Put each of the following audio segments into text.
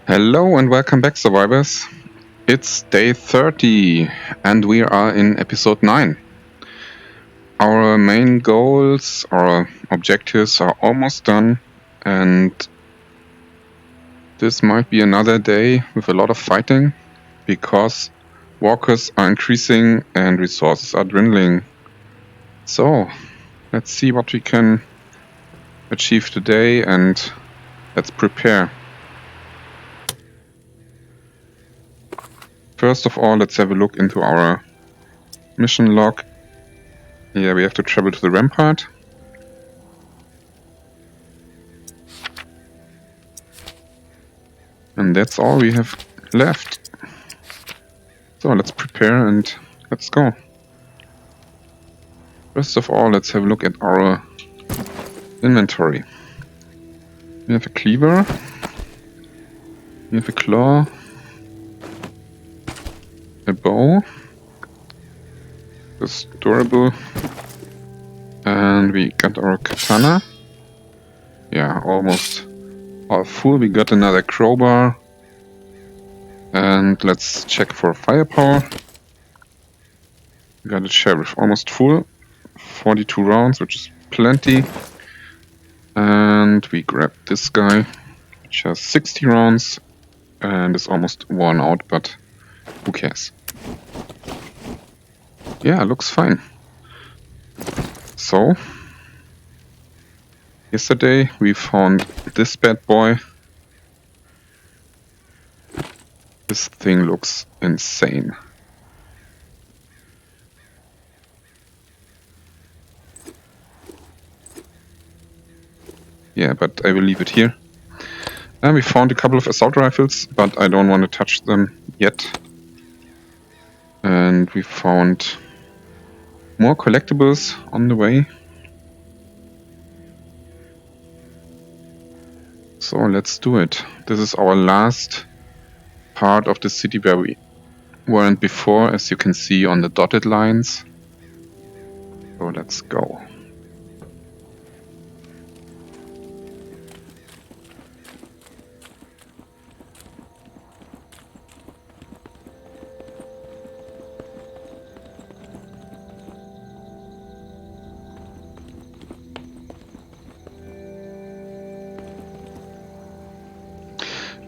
Hello and welcome back, survivors. It's day 30 and we are in episode 9. Our main goals, our objectives are almost done, and this might be another day with a lot of fighting because walkers are increasing and resources are dwindling. So let's see what we can achieve today and let's prepare. First of all, let's have a look into our mission log. Yeah, we have to travel to the rampart. And that's all we have left. So let's prepare and let's go. First of all, let's have a look at our inventory. We have a cleaver. We have a claw. A bow. It's durable. And we got our katana. Yeah, almost all full. We got another crowbar. And let's check for firepower. We got a sheriff almost full. 42 rounds, which is plenty. And we grabbed this guy, which has 60 rounds and is almost worn out, but who cares? Yeah, looks fine. So, yesterday we found this bad boy. This thing looks insane. Yeah, but I will leave it here. And we found a couple of assault rifles, but I don't want to touch them yet. And we found more collectibles on the way. So let's do it. This is our last part of the city where we weren't before, as you can see on the dotted lines. So let's go.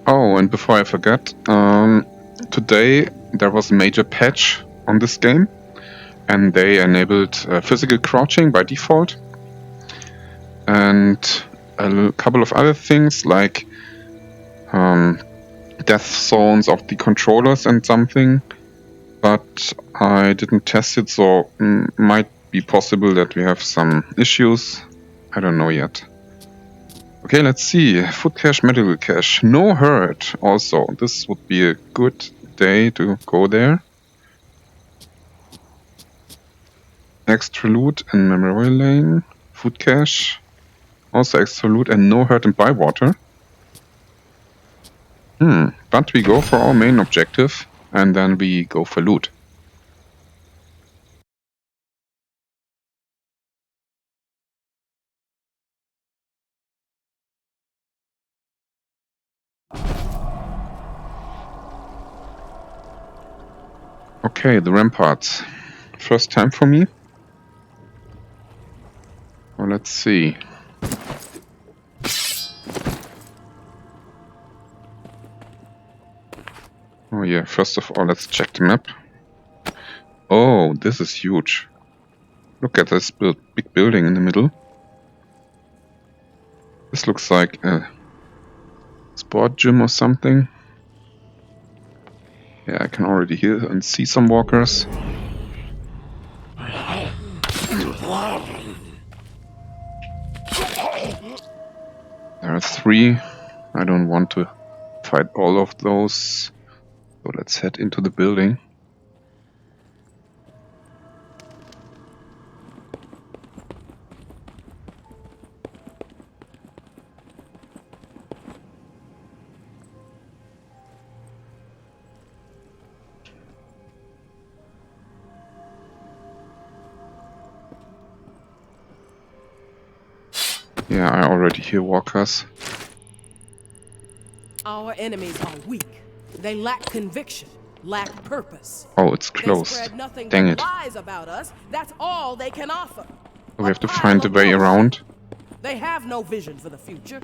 Oh, and before I forget, today there was a major patch on this game, and they enabled physical crouching by default, and a couple of other things like death zones of the controllers and something, but I didn't test it, so might be possible that we have some issues. I don't know yet. Okay, let's see. Food cache, medical cache. No hurt also. This would be a good day to go there. Extra loot in memory lane. Food cache. Also extra loot and no hurt in Bywater. But we go for our main objective and then we go for loot. Okay, the ramparts. First time for me. Well, let's see. Oh yeah, first of all, let's check the map. Oh, this is huge. Look at this big building in the middle. This looks like a sport gym or something. Yeah, I can already hear and see some walkers. There are 3. I don't want to fight all of those. So let's head into the building. Yeah, I already hear walkers. Our Our enemies are weak. They lack conviction, lack purpose. Oh, it's They closed. spread nothing Dang but it. lies about us. That's all they can offer. We have to find a way around. They have no vision for the future.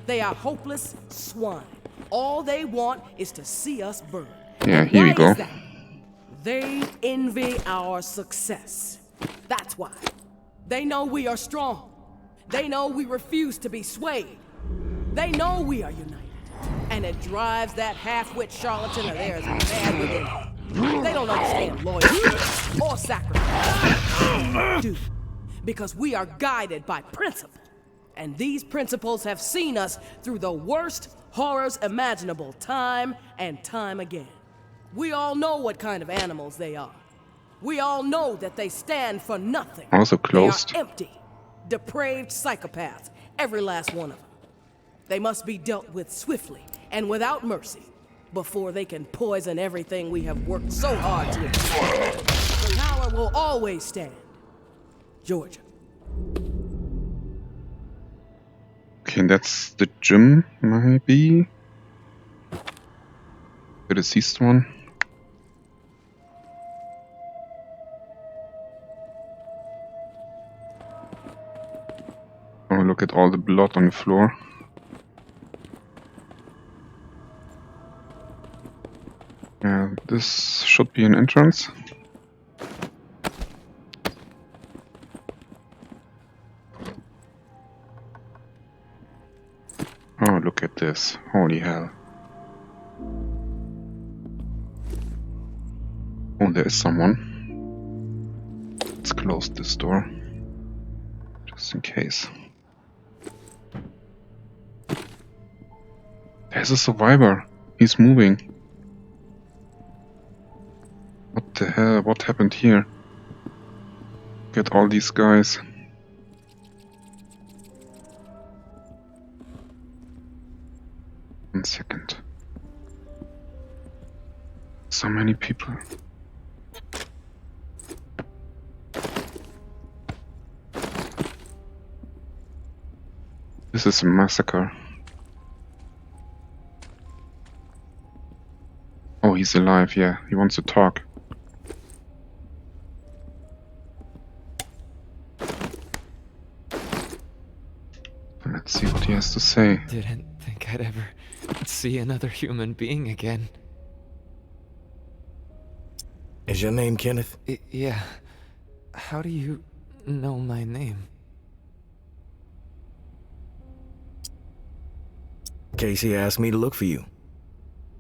They are hopeless swine. All they want is to see us burn. Yeah, And here we why go. is that? They envy our success. That's why. They know we are strong. They know we refuse to be swayed. They know we are united. And it drives that half-wit charlatan of theirs mad within them. They don't understand loyalty or sacrifice. Do. Because we are guided by principle. And these principles have seen us through the worst horrors imaginable time and time again. We all know what kind of animals they are. We all know that they stand for nothing. Also closed. They are empty, depraved psychopaths, every last one of them. They must be dealt with swiftly and without mercy before they can poison everything we have worked so hard to achieve. Power will always stand. Georgia. Okay, that's the gym, maybe. The deceased one. Oh, look at all the blood on the floor. Yeah, this should be an entrance. Oh, look at this. Holy hell. Oh, there is someone. Let's close this door. Just in case. There's a survivor. He's moving. What the hell? What happened here? Get all these guys. One second. So many people. This is a massacre. Oh, he's alive, yeah. He wants to talk. Let's see what he has to say. Didn't think I'd ever see another human being again. Is your name Kenneth? Yeah. How do you know my name? Casey asked me to look for you.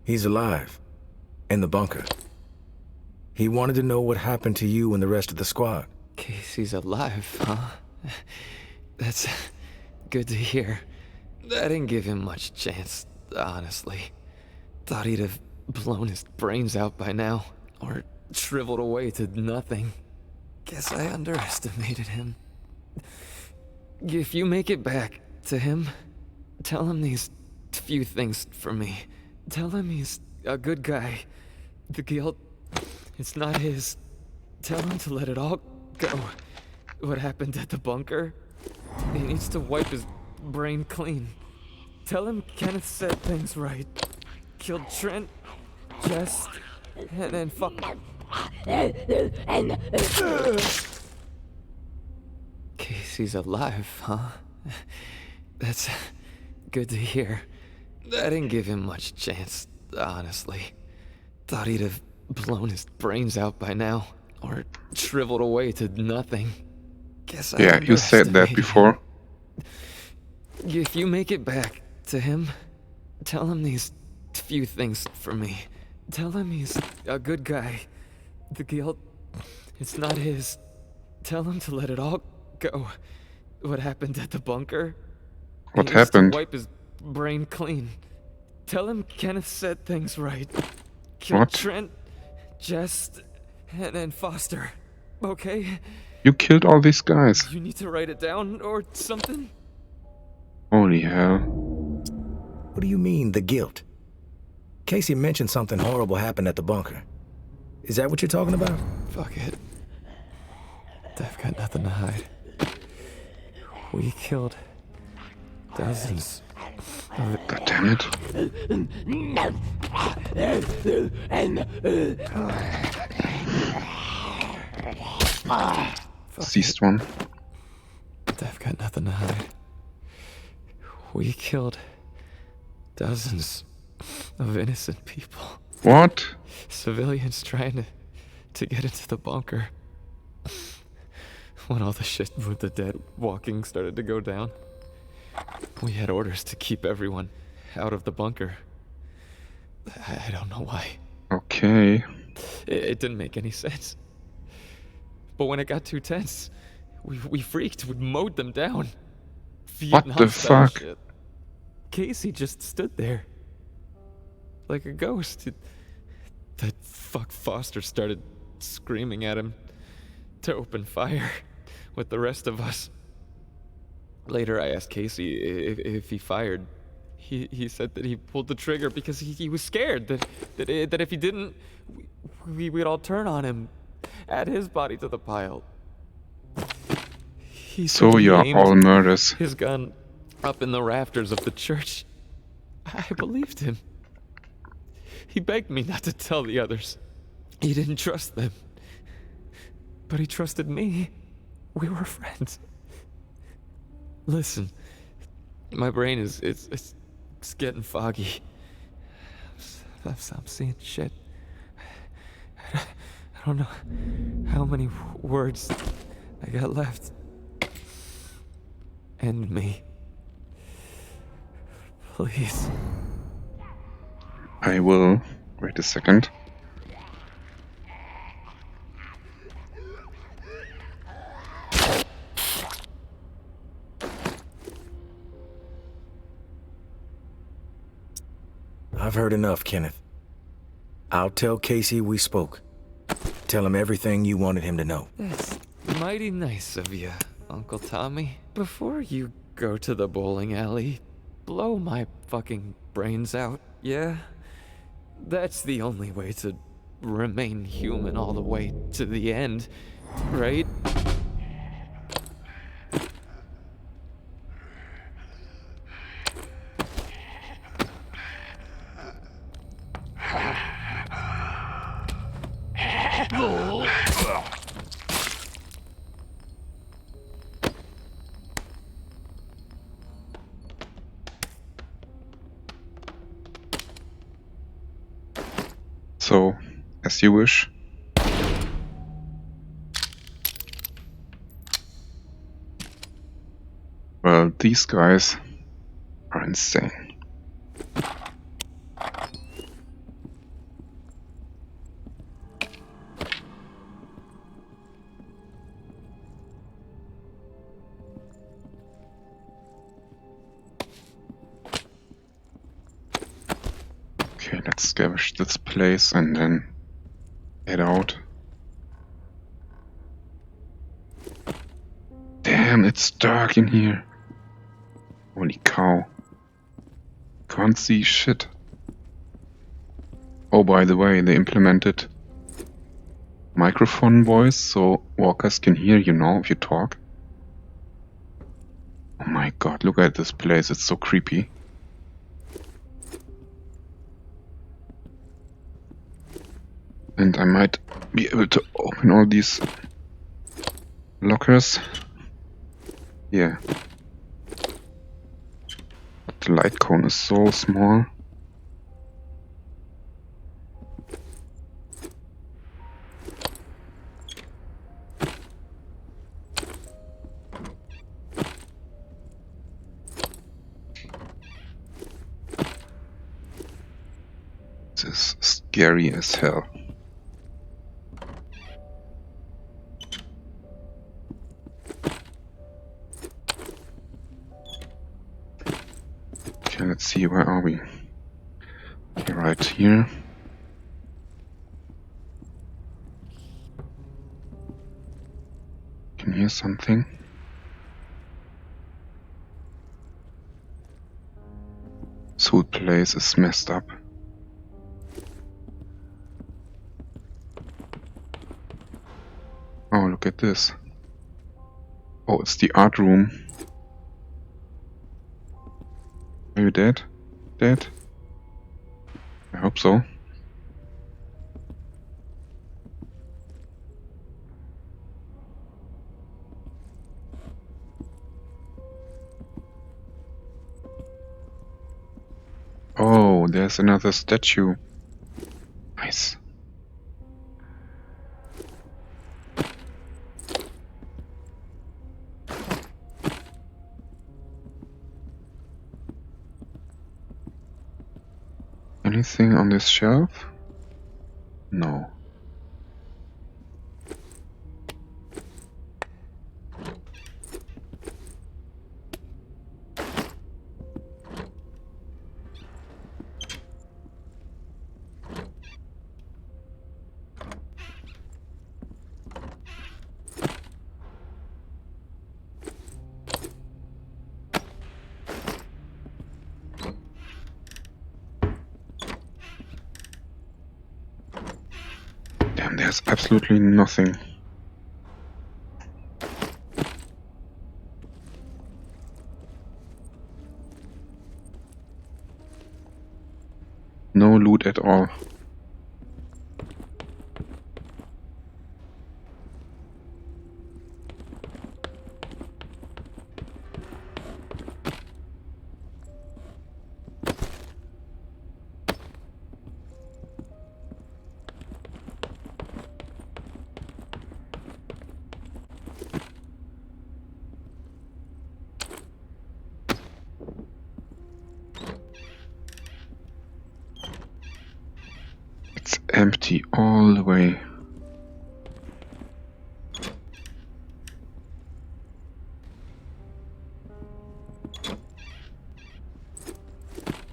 He's alive. In the bunker. He wanted to know what happened to you and the rest of the squad. Casey's alive, huh? That's good to hear. I didn't give him much chance, honestly. Thought he'd have blown his brains out by now, or shriveled away to nothing. Guess I underestimated him. If you make it back to him, tell him these few things for me. Tell him he's a good guy. The guilt, it's not his. Tell him to let it all go. What happened at the bunker? He needs to wipe his brain clean. Tell him Kenneth said things right. Killed Trent, Jess, and then fuck. Casey's alive, huh? That's good to hear. I didn't give him much chance, honestly. Thought he'd have blown his brains out by now, or shriveled away to nothing. Guess I Yeah, you said that underestimated before. him. If you make it back to him, tell him these few things for me. Tell him he's a good guy. The guilt, it's not his. Tell him to let it all go. What happened at the bunker? What He needs to happened? wipe his brain clean. Tell him Kenneth said things right. Killed What? Trent, Jess, and then Foster. Okay? You killed all these guys. You need to write it down or something? Holy hell. What do you mean, the guilt? Casey mentioned something horrible happened at the bunker. Is that what you're talking about? Fuck it. I've got nothing to hide. We killed dozens God damn it. Seized one. I've got nothing to hide. We killed dozens of innocent people. What? Civilians trying to get into the bunker. When all the shit with the dead walking started to go down, we had orders to keep everyone out of the bunker. I don't know why. Okay. It didn't make any sense. But when it got too tense, we freaked. We mowed them down. What the Vietnam-style fuck? shit. Casey just stood there. Like a ghost. That fuck Foster started screaming at him to open fire with the rest of us. Later I asked Casey if he fired. He said that he pulled the trigger because he was scared that if he didn't, we'd all turn on him, add his body to the pile. So you're all murders. His gun up in the rafters of the church. I believed him. He begged me not to tell the others. He didn't trust them. But he trusted me. We were friends. Listen, my brain is getting foggy. I'm seeing shit. I don't know how many words I got left. End me. Please. I will. Wait a second. I've heard enough, Kenneth. I'll tell Casey we spoke. Tell him everything you wanted him to know. That's mighty nice of you, Uncle Tommy. Before you go to the bowling alley, blow my fucking brains out, yeah? That's the only way to remain human all the way to the end, right? So, as you wish. Well, these guys are insane. Okay, let's scavenge this place and then head out. Damn, it's dark in here. Holy cow. Can't see shit. Oh, by the way, they implemented microphone voice so walkers can hear you now if you talk. Oh my god, look at this place, it's so creepy. And I might be able to open all these lockers. Yeah. But the light cone is so small. This is scary as hell. Okay, let's see, where are we? Okay, right here. Can you hear something? This whole place is messed up. Oh, look at this. Oh, it's the art room. Are you dead? Dead? I hope so. Oh, there's another statue. Nice. Anything on this shelf? No. Damn, there's absolutely nothing. No loot at all. It's empty all the way.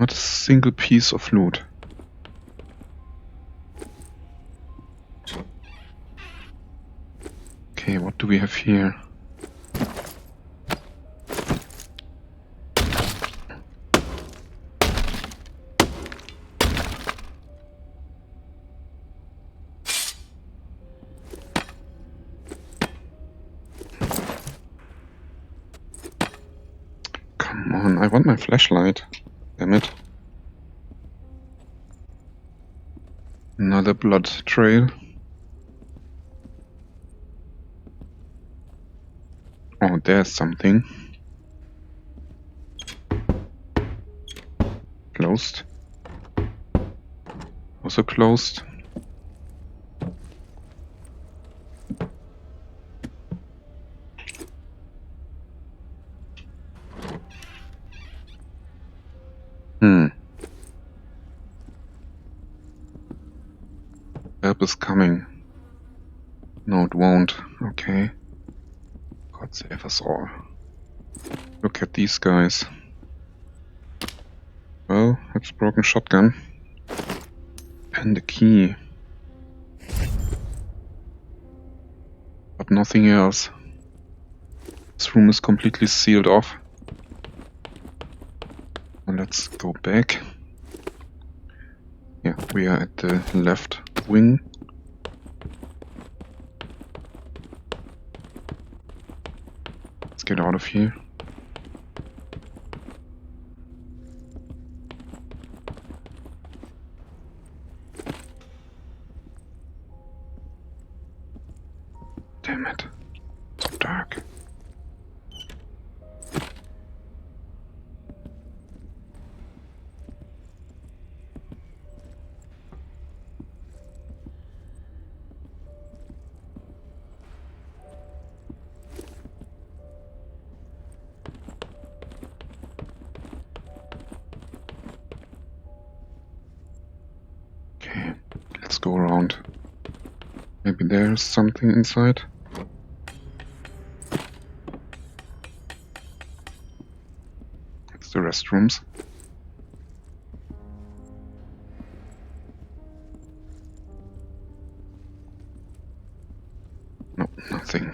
Not a single piece of loot. Okay, what do we have here? Come on, I want my flashlight. Damn it. Another blood trail. Oh, there's something. Closed. Also closed. Help is coming. No, it won't. Okay. God save us all. Look at these guys. Well, it's a broken shotgun. And a key. But nothing else. This room is completely sealed off. Well, let's go back. Yeah, we are at the left wing. Let's get out of here. Damn it. So dark. Okay, let's go around. Maybe there's something inside. It's the restrooms. No, nothing.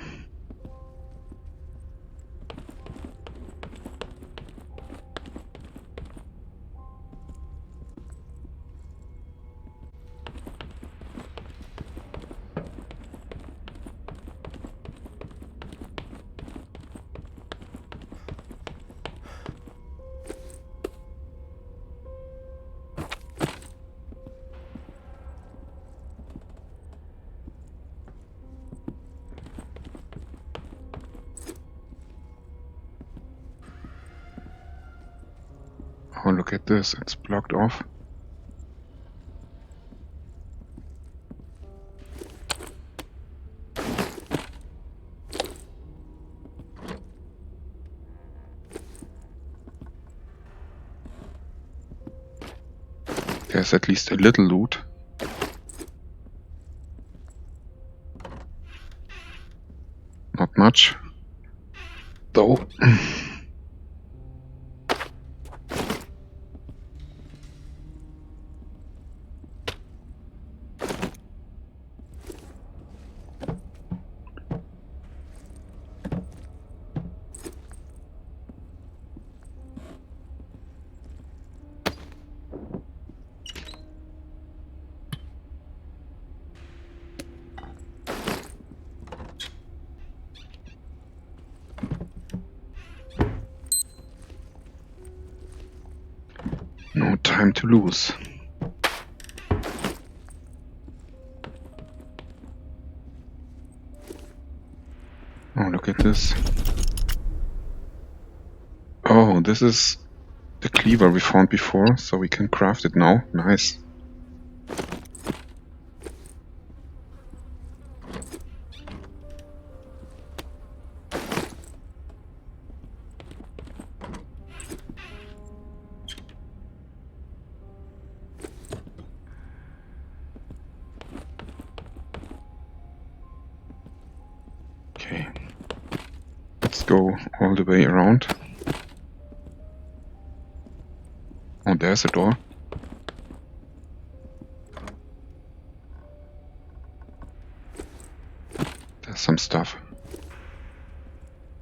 Oh, look at this, it's blocked off. There's at least a little loot. Not much, though. No time to lose. Oh, look at this. Oh, this is the cleaver we found before, so we can craft it now. Nice. Okay, let's go all the way around. Oh, there's a door. There's some stuff.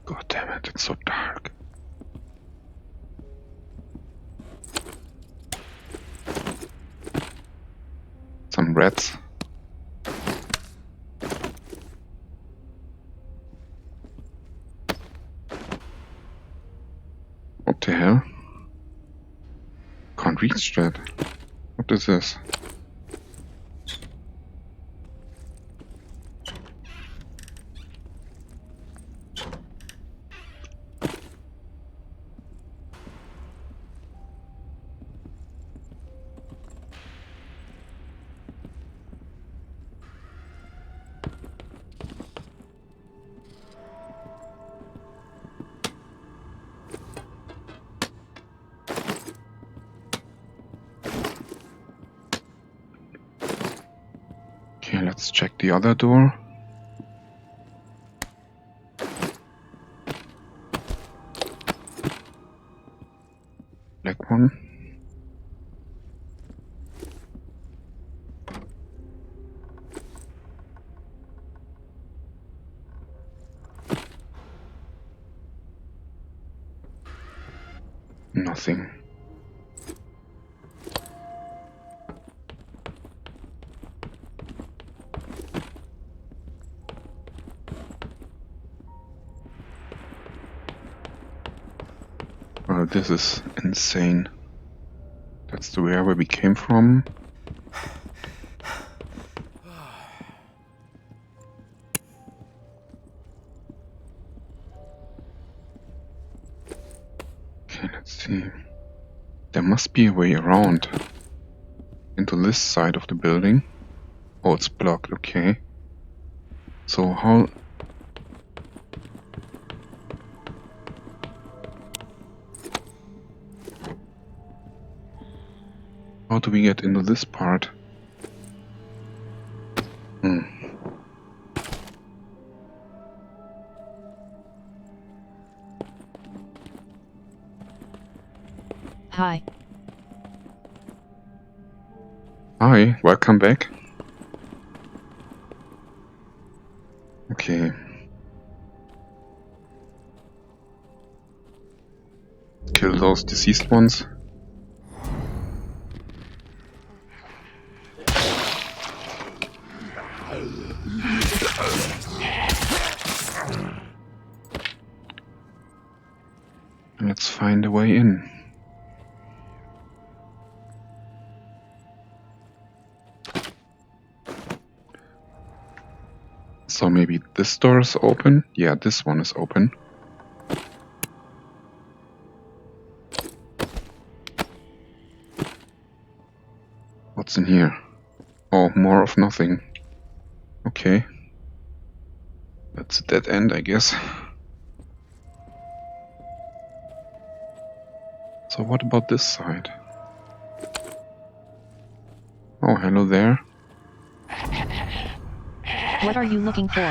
God damn it, it's so dark. Some rats. What the hell? Can't reach that. What is this? Okay, let's check the other door. Black one. Nothing. Well, this is insane. That's the area where we came from. Okay, let's see. There must be a way around into this side of the building. Oh, it's blocked, okay. So how... How do we get into this part? Hi. Hi, welcome back. Okay. Kill those deceased ones. Let's find a way in. So maybe this door is open? Yeah, this one is open. What's in here? Oh, more of nothing. Okay. That's a dead end, I guess. So what about this side? Oh, hello there. What are you looking for?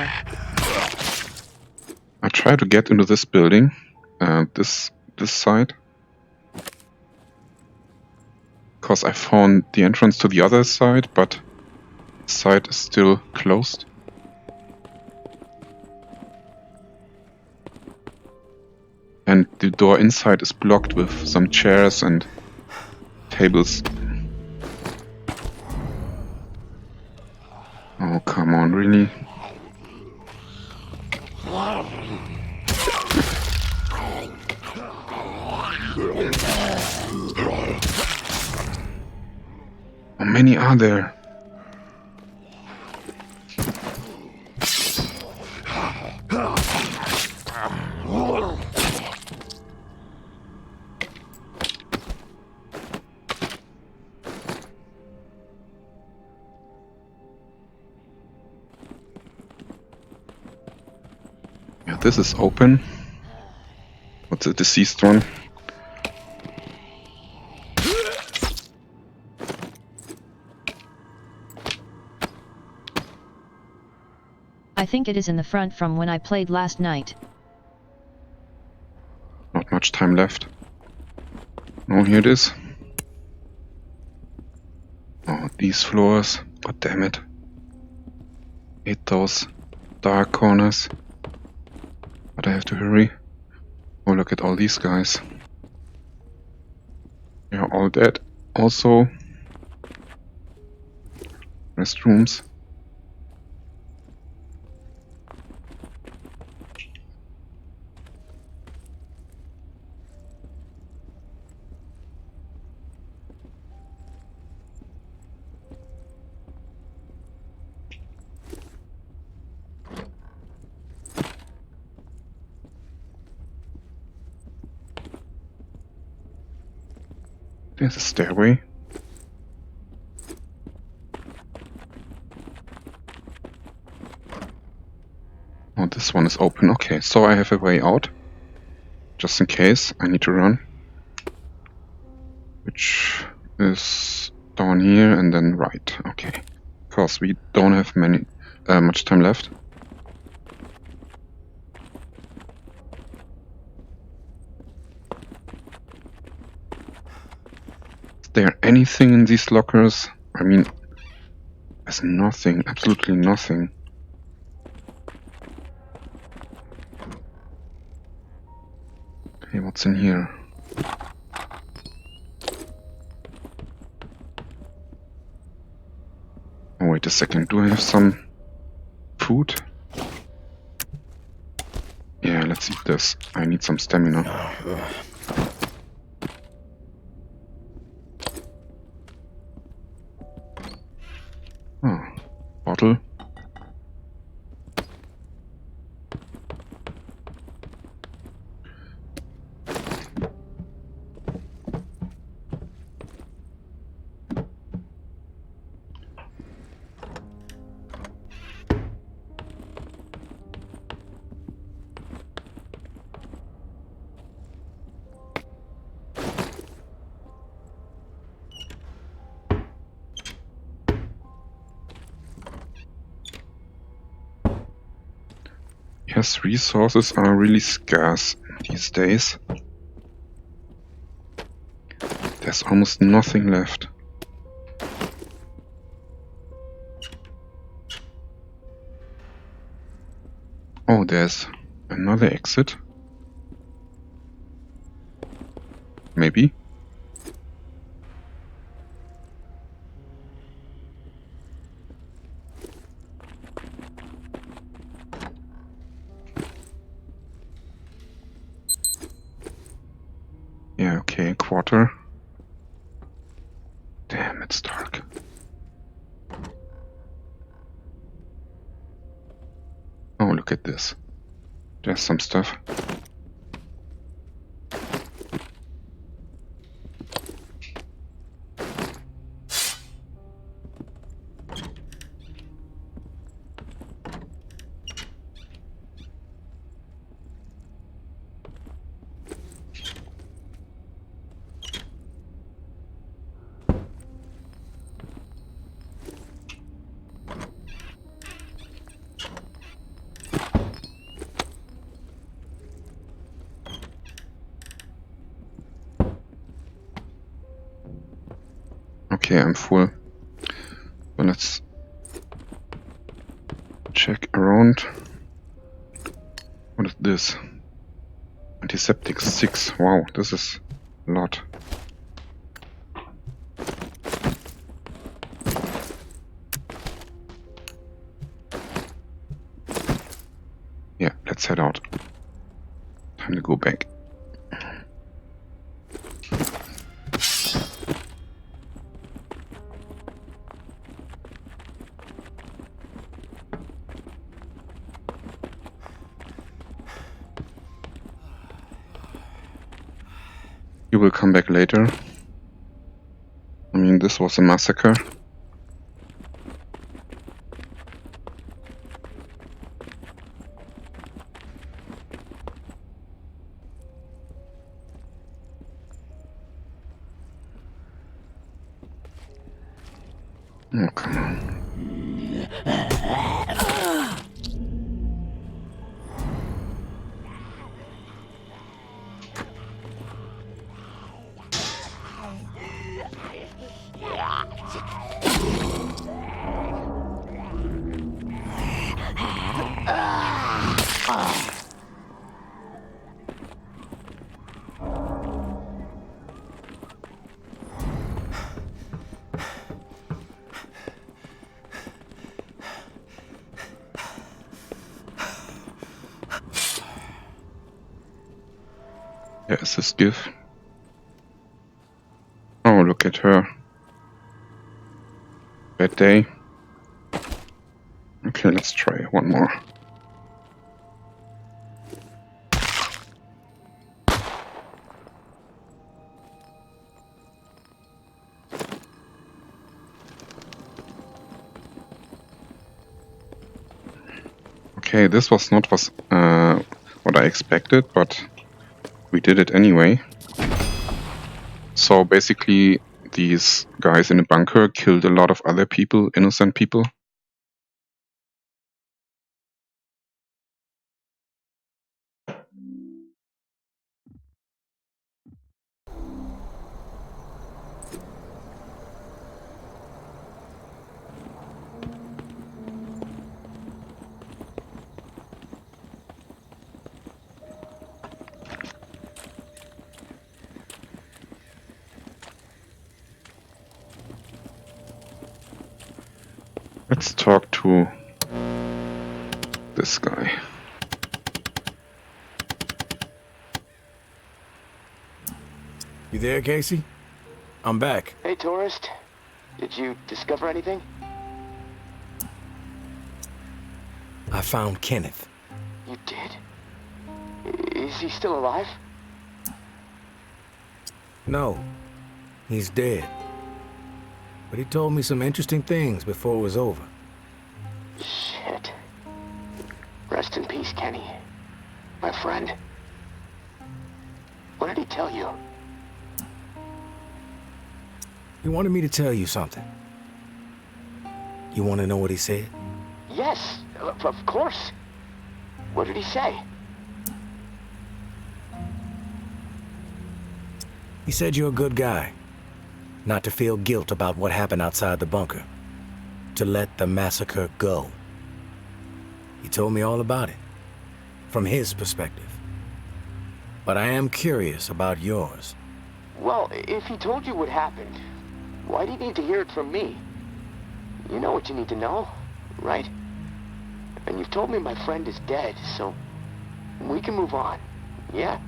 I try to get into this building, this side, because I found the entrance to the other side, but the side is still closed. And the door inside is blocked with some chairs and tables. Oh, come on, really? How many are there? Yeah, this is open. What's a deceased one? I think it is in the front from when I played last night. Not much time left. Oh, here it is. Oh, these floors. God damn it. Hate those dark corners. But I have to hurry. Oh, look at all these guys. They're all dead. Also, restrooms. There's a stairway. Oh, this one is open. Okay, so I have a way out. Just in case I need to run. Which is down here and then right. Okay. Because we don't have much time left. Is there anything in these lockers? I mean, there's nothing, absolutely nothing. Okay, what's in here? Oh, wait a second, do I have some food? Yeah, let's eat this. I need some stamina. Oh, bottle. Yes, resources are really scarce these days. There's almost nothing left. Oh, there's another exit. Maybe. Yeah, okay, quarter. Damn, it's dark. Oh, look at this. There's some stuff. Okay, I'm full. So let's check around. What is this? Antiseptic 6. Wow, this is a lot. Yeah, let's head out. Time to go back. You will come back later. I mean, this was a massacre. Oh, come on. There's this GIF. Oh, look at her. Bad day. Okay, let's try one more. Okay, this was not what I expected, but we did it anyway. So basically, these guys in the bunker killed a lot of other people, innocent people. Let's talk to this guy. You there, Casey? I'm back. Hey, tourist. Did you discover anything? I found Kenneth. You did? Is he still alive? No, he's dead. But he told me some interesting things before it was over. Shit. Rest in peace, Kenny. My friend. What did he tell you? He wanted me to tell you something. You want to know what he said? Yes, of course. What did he say? He said you're a good guy. Not to feel guilt about what happened outside the bunker. To let the massacre go. He told me all about it. From his perspective. But I am curious about yours. Well, if he told you what happened, why do you need to hear it from me? You know what you need to know, right? And you've told me my friend is dead, so we can move on, yeah?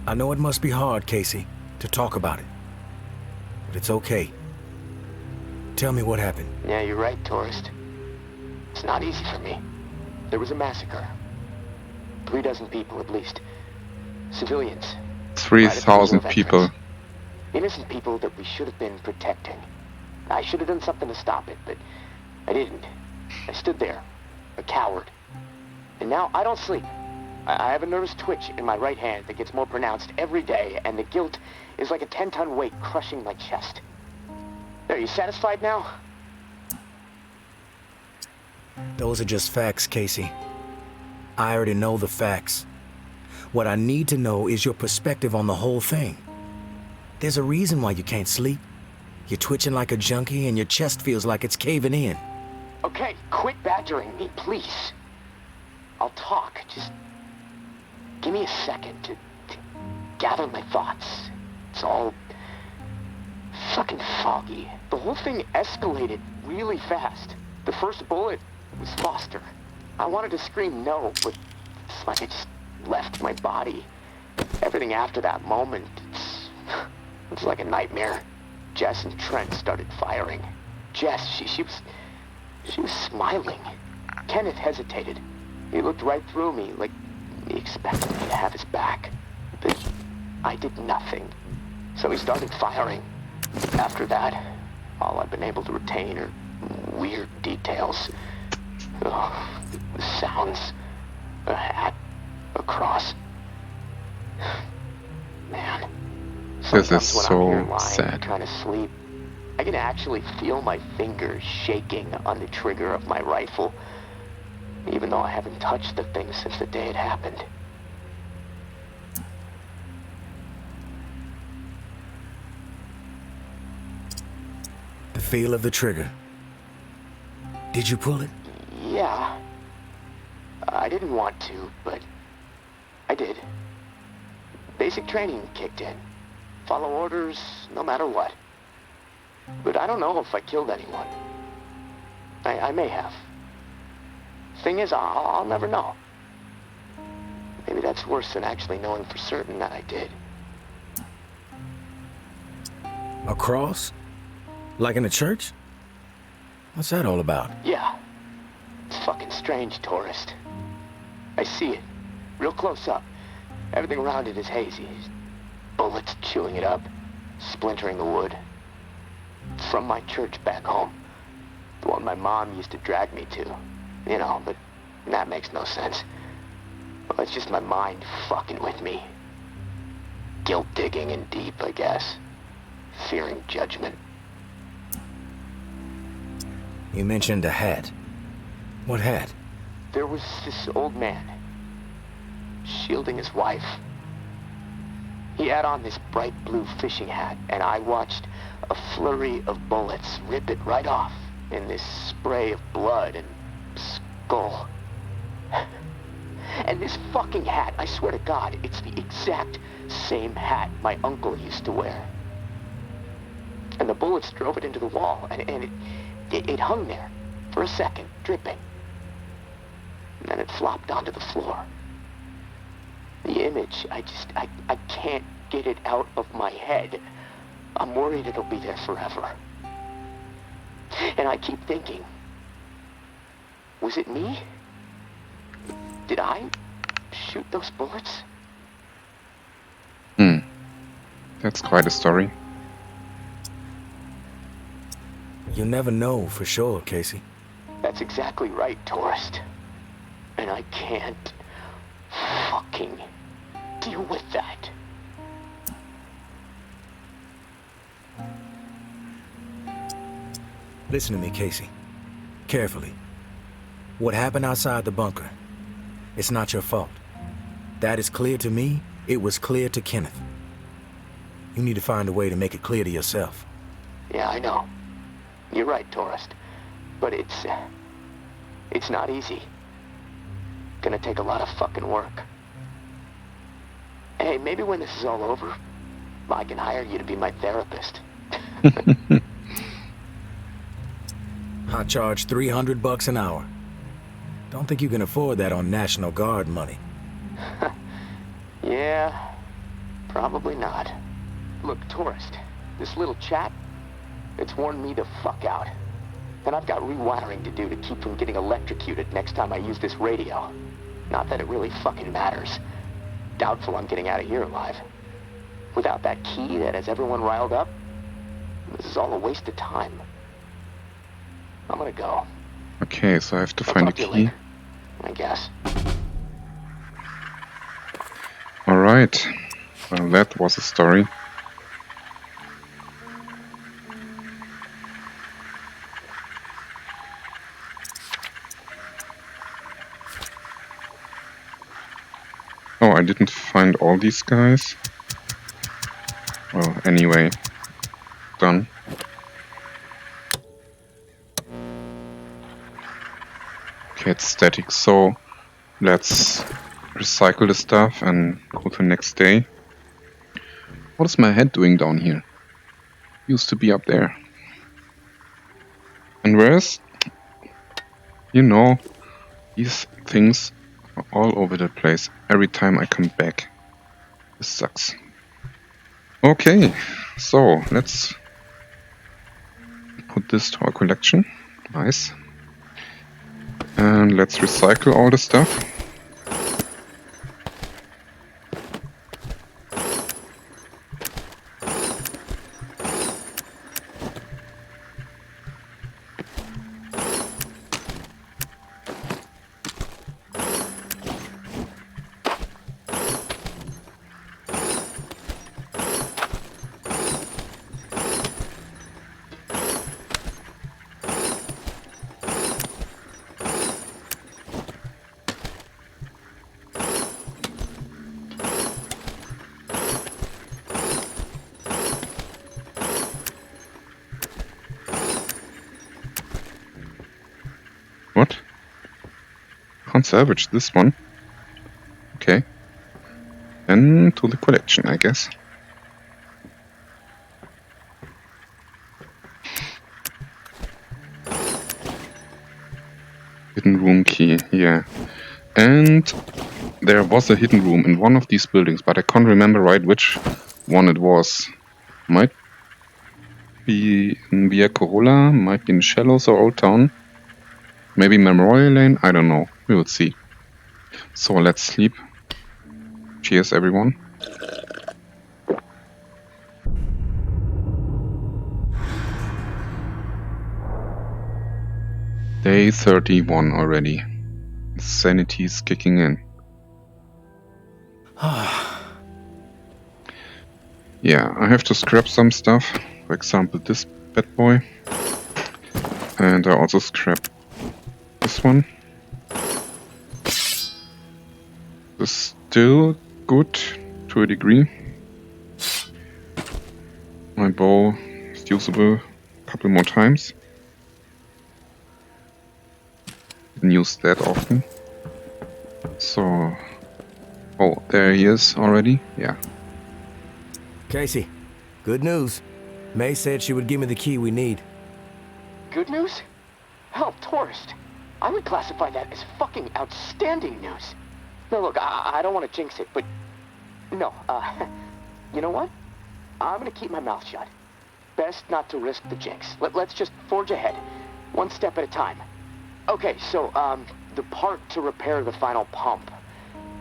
I know it must be hard, Casey, to talk about it. But it's okay. Tell me what happened. Yeah, you're right, tourist. It's not easy for me. There was a massacre. 36 people at least. Civilians. 3,000 people. Innocent people that we should have been protecting. I should have done something to stop it, but I didn't. I stood there, a coward. And now I don't sleep. I have a nervous twitch in my right hand that gets more pronounced every day, and the guilt is like a 10-ton weight crushing my chest. Are you satisfied now? Those are just facts, Casey. I already know the facts. What I need to know is your perspective on the whole thing. There's a reason why you can't sleep. You're twitching like a junkie and your chest feels like it's caving in. Okay, quit badgering me, please. I'll talk. Just give me a second to gather my thoughts. It's all fucking foggy. The whole thing escalated really fast. The first bullet was Foster. I wanted to scream no, but it's like it just left my body. Everything after that moment, it's like a nightmare. Jess and Trent started firing. Jess, she was smiling. Kenneth hesitated. He looked right through me, like he expected me to have his back. But I did nothing. So he started firing. After that, all I've been able to retain are weird details. Oh, the sounds, a hat, a cross. Man. This is Sometimes when I'm here so lying, sad. trying to sleep, I can actually feel my fingers shaking on the trigger of my rifle, even though I haven't touched the thing since the day it happened. The feel of the trigger. Did you pull it? Yeah. I didn't want to, but I did. Basic training kicked in. Follow orders, no matter what. But I don't know if I killed anyone. I may have. Thing is, I'll never know. Maybe that's worse than actually knowing for certain that I did. A cross? Like in a church? What's that all about? Yeah. It's fucking strange, tourist. I see it. Real close up. Everything around it is hazy. Bullets chewing it up. Splintering the wood. It's from my church back home. The one my mom used to drag me to. You know, but that makes no sense. Well, it's just my mind fucking with me. Guilt digging in deep, I guess. Fearing judgment. You mentioned a hat. What hat? There was this old man, shielding his wife. He had on this bright blue fishing hat, and I watched a flurry of bullets rip it right off in this spray of blood and skull. And this fucking hat, I swear to God, it's the exact same hat my uncle used to wear. And the bullets drove it into the wall, and it hung there for a second, dripping. And then it flopped onto the floor. The image, I can't get it out of my head. I'm worried it'll be there forever. And I keep thinking, was it me? Did I shoot those bullets? That's quite a story. You never know for sure, Casey. That's exactly right, tourist. And I can't fucking deal with that. Listen to me, Casey. Carefully. What happened outside the bunker, it's not your fault. That is clear to me. It was clear to Kenneth. You need to find a way to make it clear to yourself. Yeah, I know. You're right, tourist. But it's not easy. Gonna take a lot of fucking work. Hey, maybe when this is all over, I can hire you to be my therapist. I charge $300 an hour. Don't think you can afford that on National Guard money. Yeah, probably not. Look, tourist, this little chat, it's worn me the fuck out. And I've got rewiring to do to keep from getting electrocuted next time I use this radio. Not that it really fucking matters. Doubtful I'm getting out of here alive. Without that key that has everyone riled up, this is all a waste of time. I'm gonna go. Okay, so I have to I'll find a talk to you key. later, I guess. Alright. Well, that was a story. Oh, I didn't find all these guys. Well, anyway, done. Okay, it's static, so let's recycle the stuff and go to the next day. What is my head doing down here? Used to be up there. And where's... You know, these things are all over the place every time I come back. This sucks. Okay, so let's put this to our collection. Nice. And let's recycle all the stuff. What? Can't salvage this one. Okay. Then to the collection, I guess. Hidden room key, yeah. And there was a hidden room in one of these buildings, but I can't remember right which one it was. Might be in Via Corolla, might be in Shallows or Old Town. Maybe Memorial Lane? I don't know. We will see. So let's sleep. Cheers, everyone. Day 31 already. Sanity's kicking in. Yeah, I have to scrap some stuff. For example, this bad boy. And I also scrap this one. Is still good to a degree. My bow is usable a couple more times. Didn't use that often. So, oh, there he is already. Yeah. Casey, good news. May said she would give me the key we need. Good news? Hell, tourist. I would classify that as fucking outstanding news. No, look, I don't want to jinx it, but... No, you know what? I'm gonna keep my mouth shut. Best not to risk the jinx. Let's just forge ahead. One step at a time. Okay, so, the part to repair the final pump.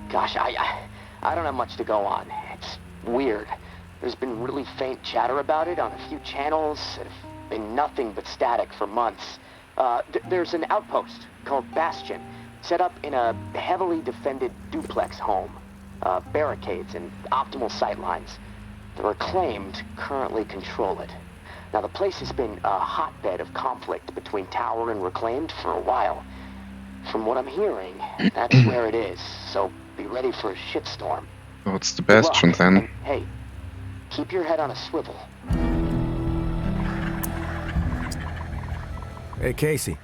Gosh, I don't have much to go on. It's weird. There's been really faint chatter about it on a few channels. It's been nothing but static for months. There's an outpost called Bastion, set up in a heavily defended duplex home. Barricades and optimal sightlines. The Reclaimed currently control it. Now, the place has been a hotbed of conflict between Tower and Reclaimed for a while. From what I'm hearing, that's where it is, so be ready for a shitstorm. Oh, it's the Bastion then. And, hey, keep your head on a swivel. Hey, Casey.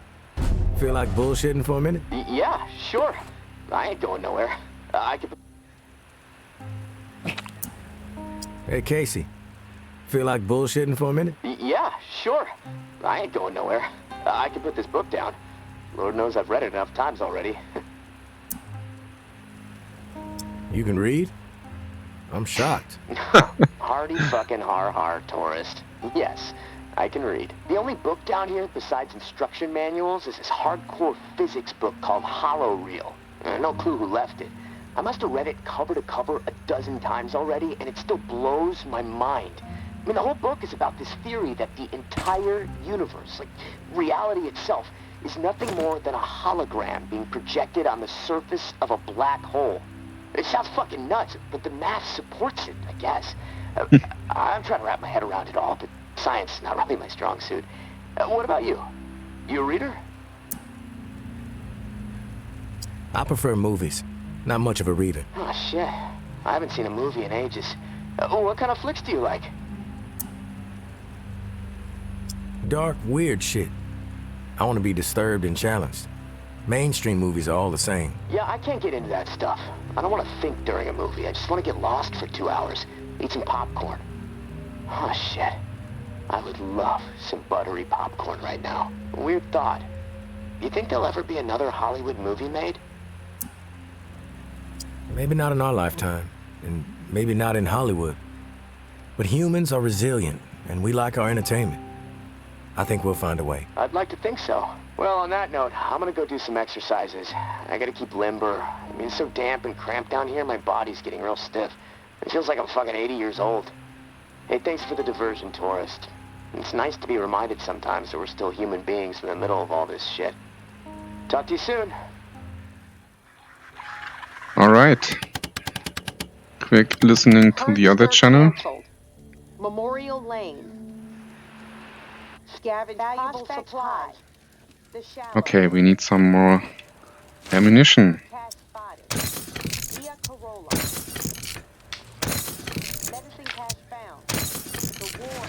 Feel like bullshitting for a minute? Yeah, sure. I ain't going nowhere. I could... Hey, Casey. Feel like bullshitting for a minute? Yeah, sure. I ain't going nowhere. I can put this book down. Lord knows I've read it enough times already. You can read? I'm shocked. Hardy fucking har, tourist. Yes, I can read. The only book down here besides instruction manuals is this hardcore physics book called Hollow Reel. No clue who left it. I must have read it cover to cover a dozen times already, and it still blows my mind. I mean, the whole book is about this theory that the entire universe, like reality itself, is nothing more than a hologram being projected on the surface of a black hole. It sounds fucking nuts, but the math supports it, I guess. I'm trying to wrap my head around it all, but science is not really my strong suit. What about you? You a reader? I prefer movies. Not much of a reader. Oh, shit. I haven't seen a movie in ages. What kind of flicks do you like? Dark, weird shit. I want to be disturbed and challenged. Mainstream movies are all the same. Yeah, I can't get into that stuff. I don't want to think during a movie. I just want to get lost for 2 hours. Eat some popcorn. Oh, shit. I would love some buttery popcorn right now. Weird thought. You think there'll ever be another Hollywood movie made? Maybe not in our lifetime, and maybe not in Hollywood. But humans are resilient, and we like our entertainment. I think we'll find a way. I'd like to think so. Well, on that note, I'm gonna go do some exercises. I gotta keep limber. I mean, it's so damp and cramped down here, my body's getting real stiff. It feels like I'm fucking 80 years old. Hey, thanks for the diversion, tourist. It's nice to be reminded sometimes that we're still human beings in the middle of all this shit. Talk to you soon. Alright. Quick listening to the other channel. Memorial Lane. Scavenge valuable supplies. Okay, we need some more ammunition. Cash spotted. Via Corolla. Medicine cash found. The war.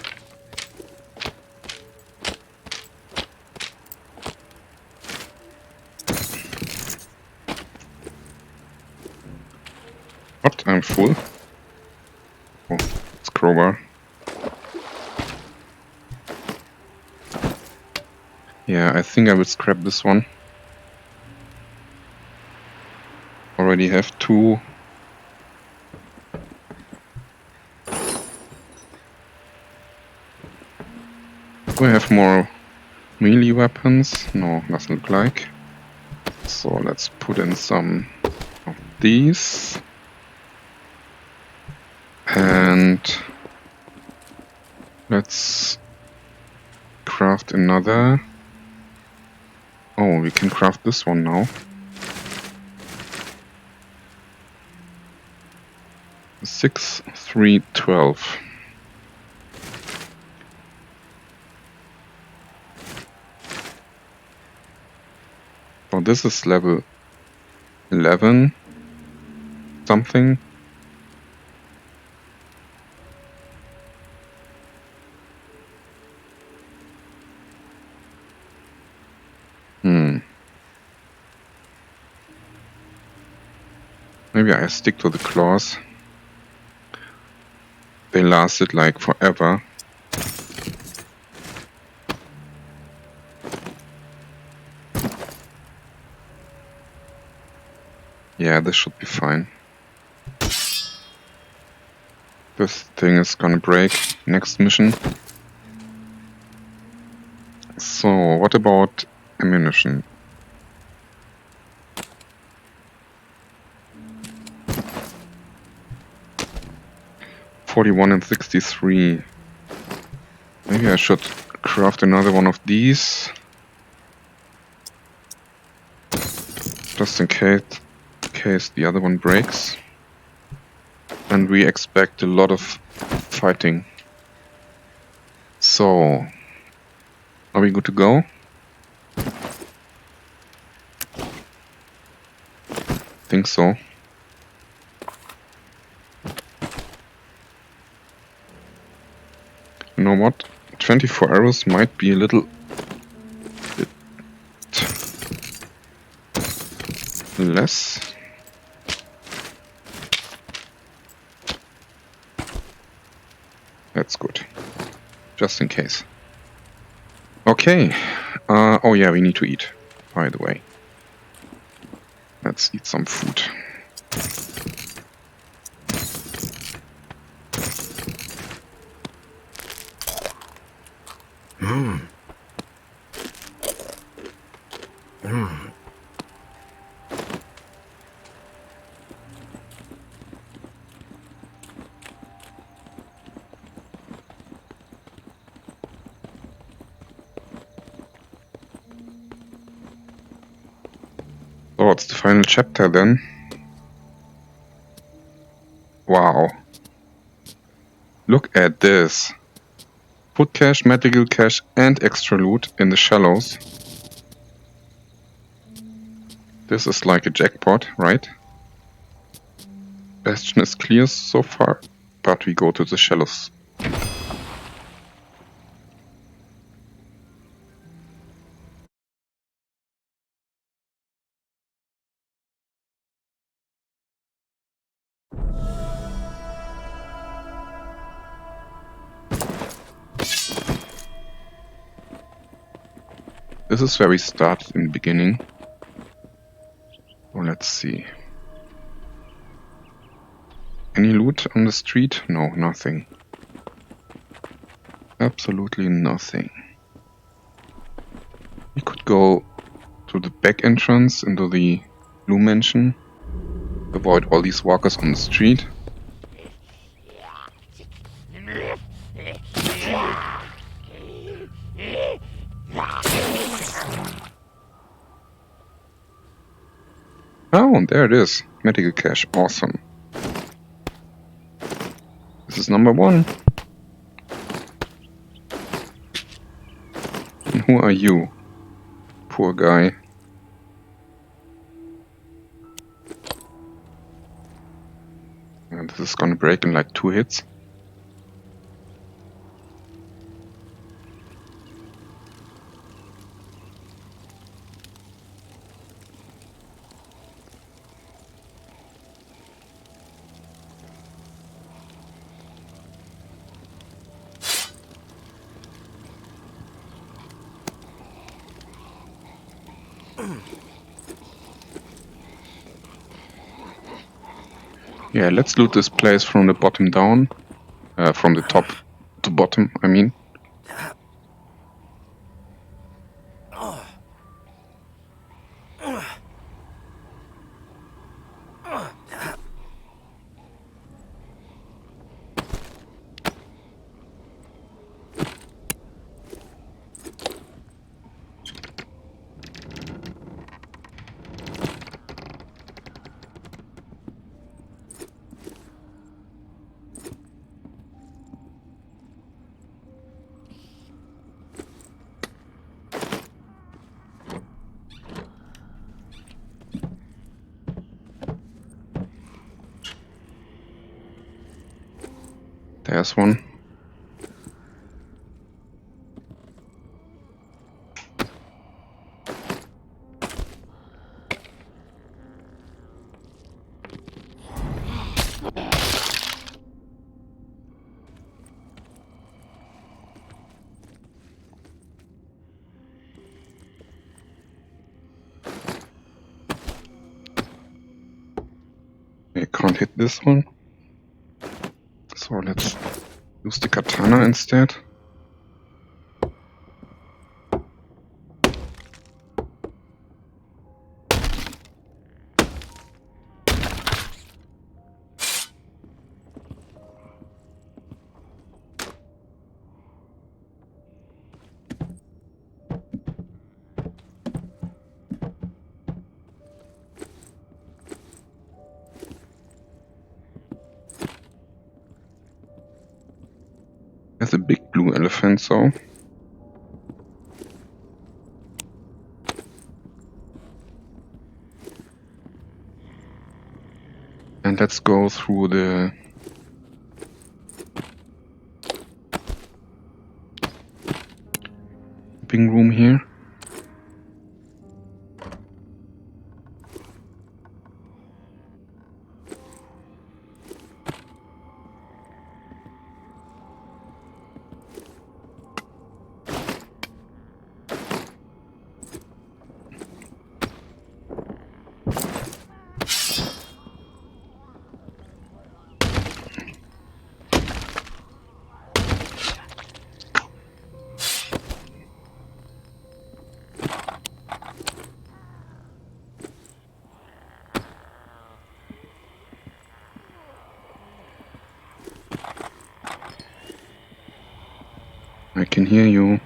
What? I'm full. Oh, it's crowbar. Yeah, I think I will scrap this one. Already have 2. Do I have more melee weapons? No, doesn't look like. So let's put in some of these. And let's craft another. Oh, we can craft this one now. Six, 3, 12. Oh, this is level 11 something. Maybe I stick to the claws. They lasted like forever. Yeah, this should be fine. This thing is gonna break next mission. So, what about ammunition? $41 and 63. Maybe I should craft another one of these. Just in case the other one breaks. And we expect a lot of fighting. So, are we good to go? Think so. You know what? 24 arrows might be a little bit less. That's good. Just in case. Okay. Oh yeah, we need to eat, by the way. Let's eat some food. So it's the final chapter then. Wow. Look at this. Put cache, medical cache and extra loot in the shallows. This is like a jackpot, right? Bastion is clear so far, but we go to the shallows. This is where we started in the beginning. Oh, let's see. Any loot on the street? No, nothing. Absolutely nothing. We could go to the back entrance into the blue mansion. Avoid all these walkers on the street. Oh, there it is. Medical cache. Awesome. This is number 1. And who are you? Poor guy. And this is gonna break in like 2 hits. Yeah, let's loot this place from the bottom down. From the top to bottom, I mean. There's one. I can't hit this one. So let's use the katana instead. There's a big blue elephant, so. And let's go through the living room here. I can hear you.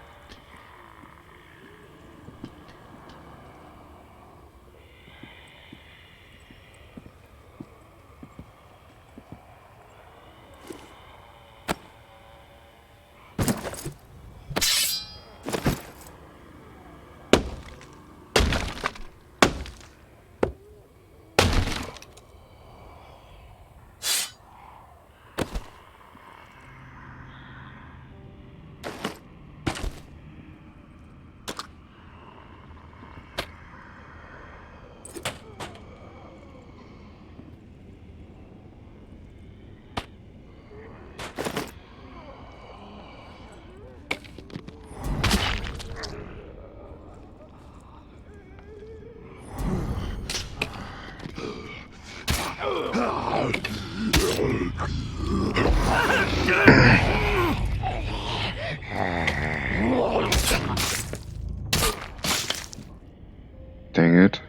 Dang it.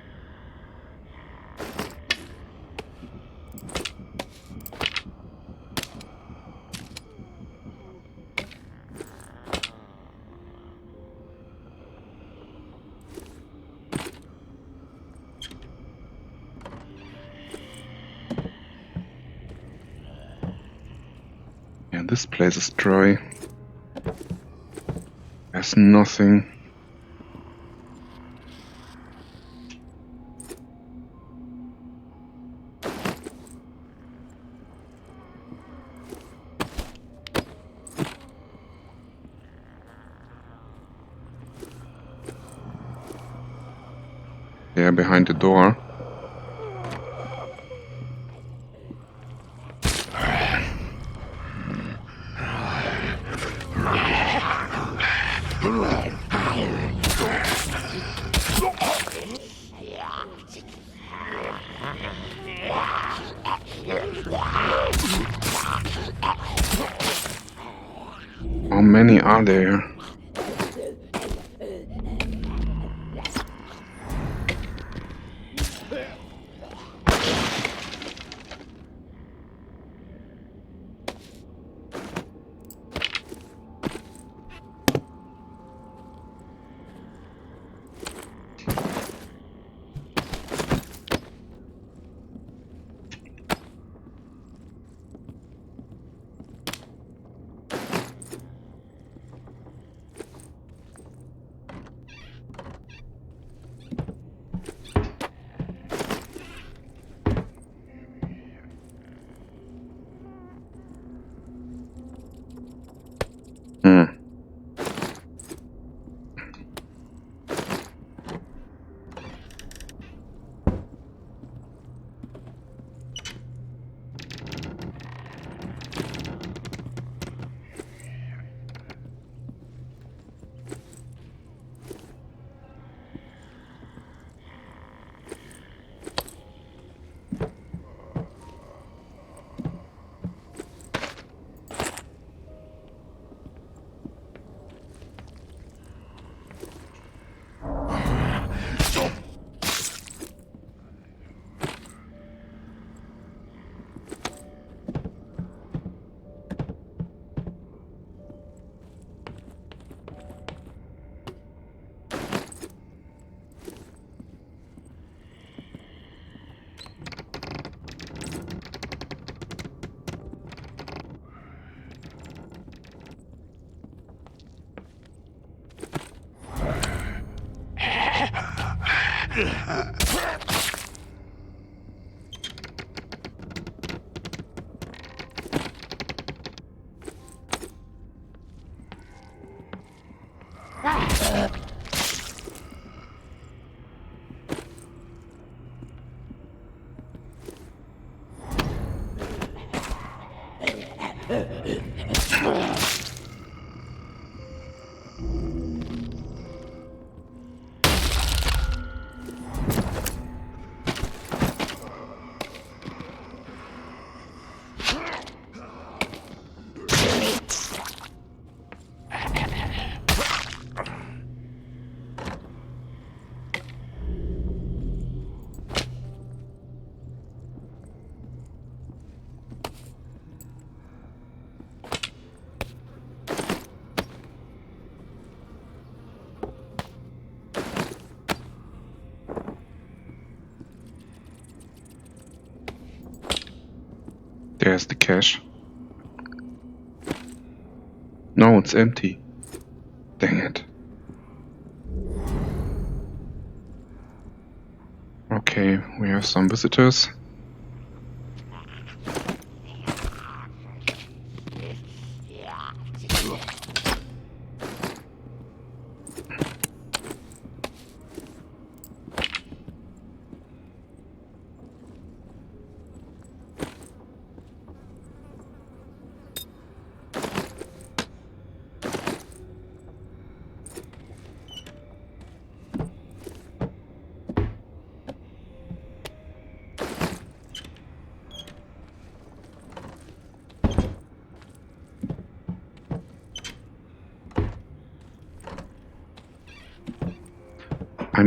Yeah, this place is dry. There's nothing. Yeah, behind the door. How many are there? There's the cache. No, it's empty. Dang it. Okay, we have some visitors.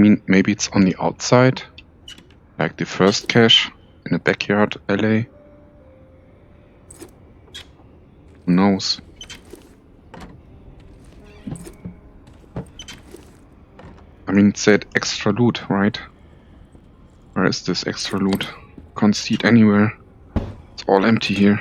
mean, maybe it's on the outside, like the first cache in a backyard alley. Who knows? I mean, it said extra loot, right? Where is this extra loot? Can't see it anywhere. It's all empty here.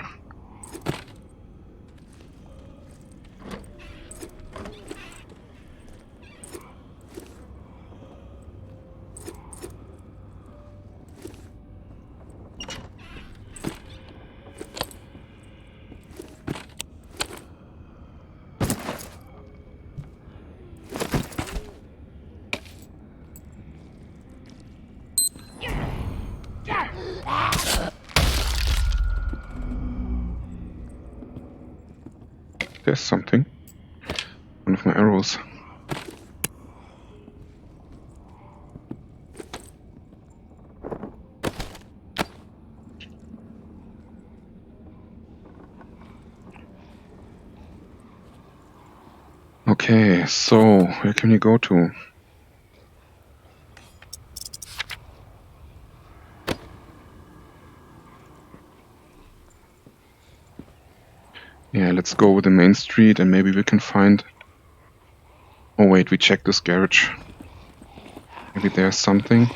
There's something. One of my arrows. Okay, so where can you go to? Yeah, let's go with the main street and maybe we can find... Oh wait, we checked this garage. Maybe there's something.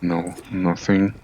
No, nothing.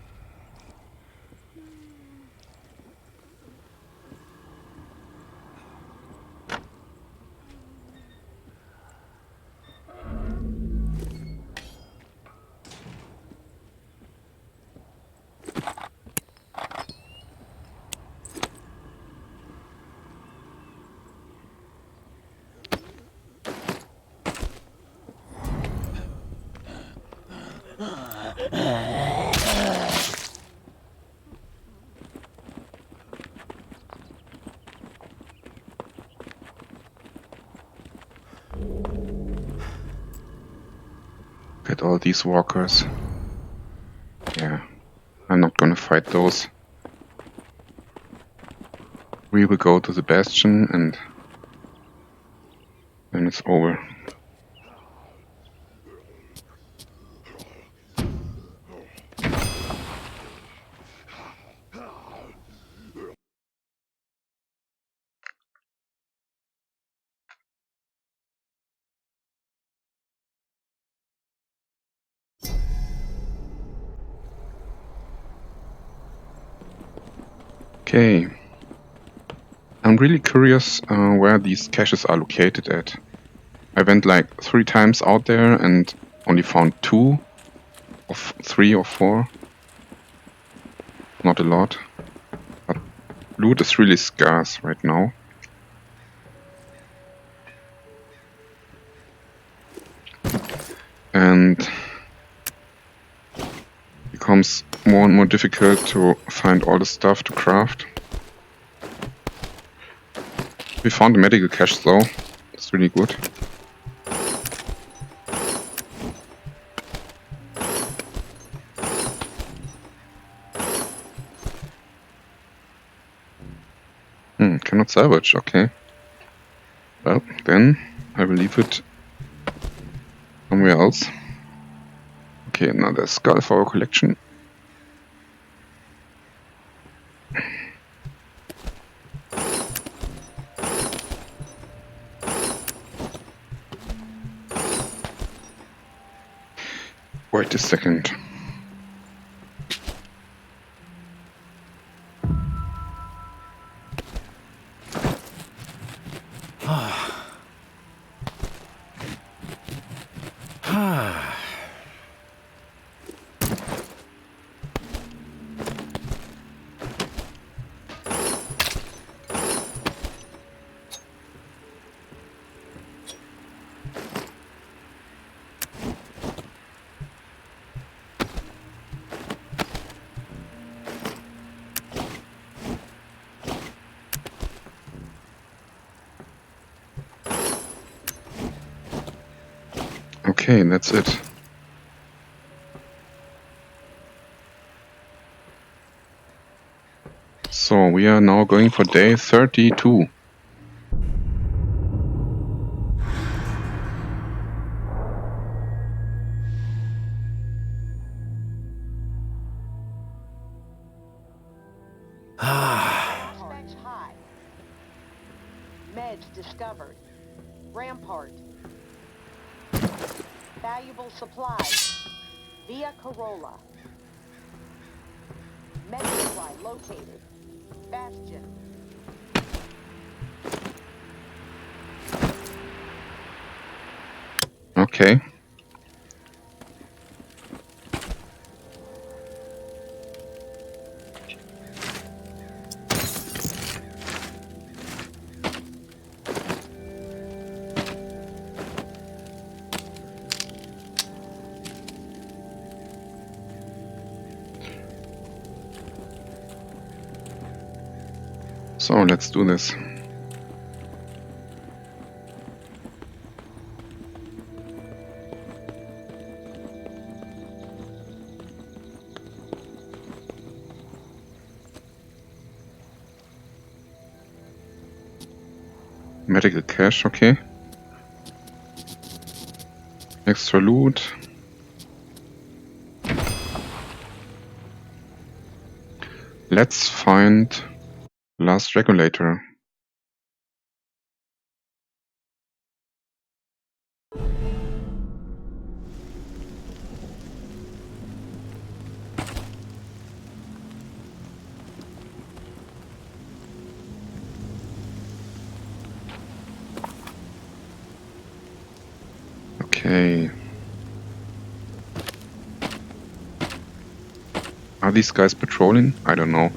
At all these walkers. Yeah, I'm not gonna fight those. We will go to the bastion and then it's over. Okay, I'm really curious where these caches are located at. I went like 3 times out there and only found 2 of 3 or 4. Not a lot, but loot is really scarce right now. And becomes more and more difficult to find all the stuff to craft. We found a medical cache though, it's really good. Cannot salvage, okay. Well, then I will leave it somewhere else. Okay, another skull for our collection. Wait a second. Okay, that's it. So we are now going for day 32. Suspects high. Meds discovered. Rampart. Valuable supplies. Via Corolla. Med supply located. Bastion. Okay. So let's do this. Medical cache, okay. Extra loot. Let's find last regulator. Okay. Are these guys patrolling? I don't know.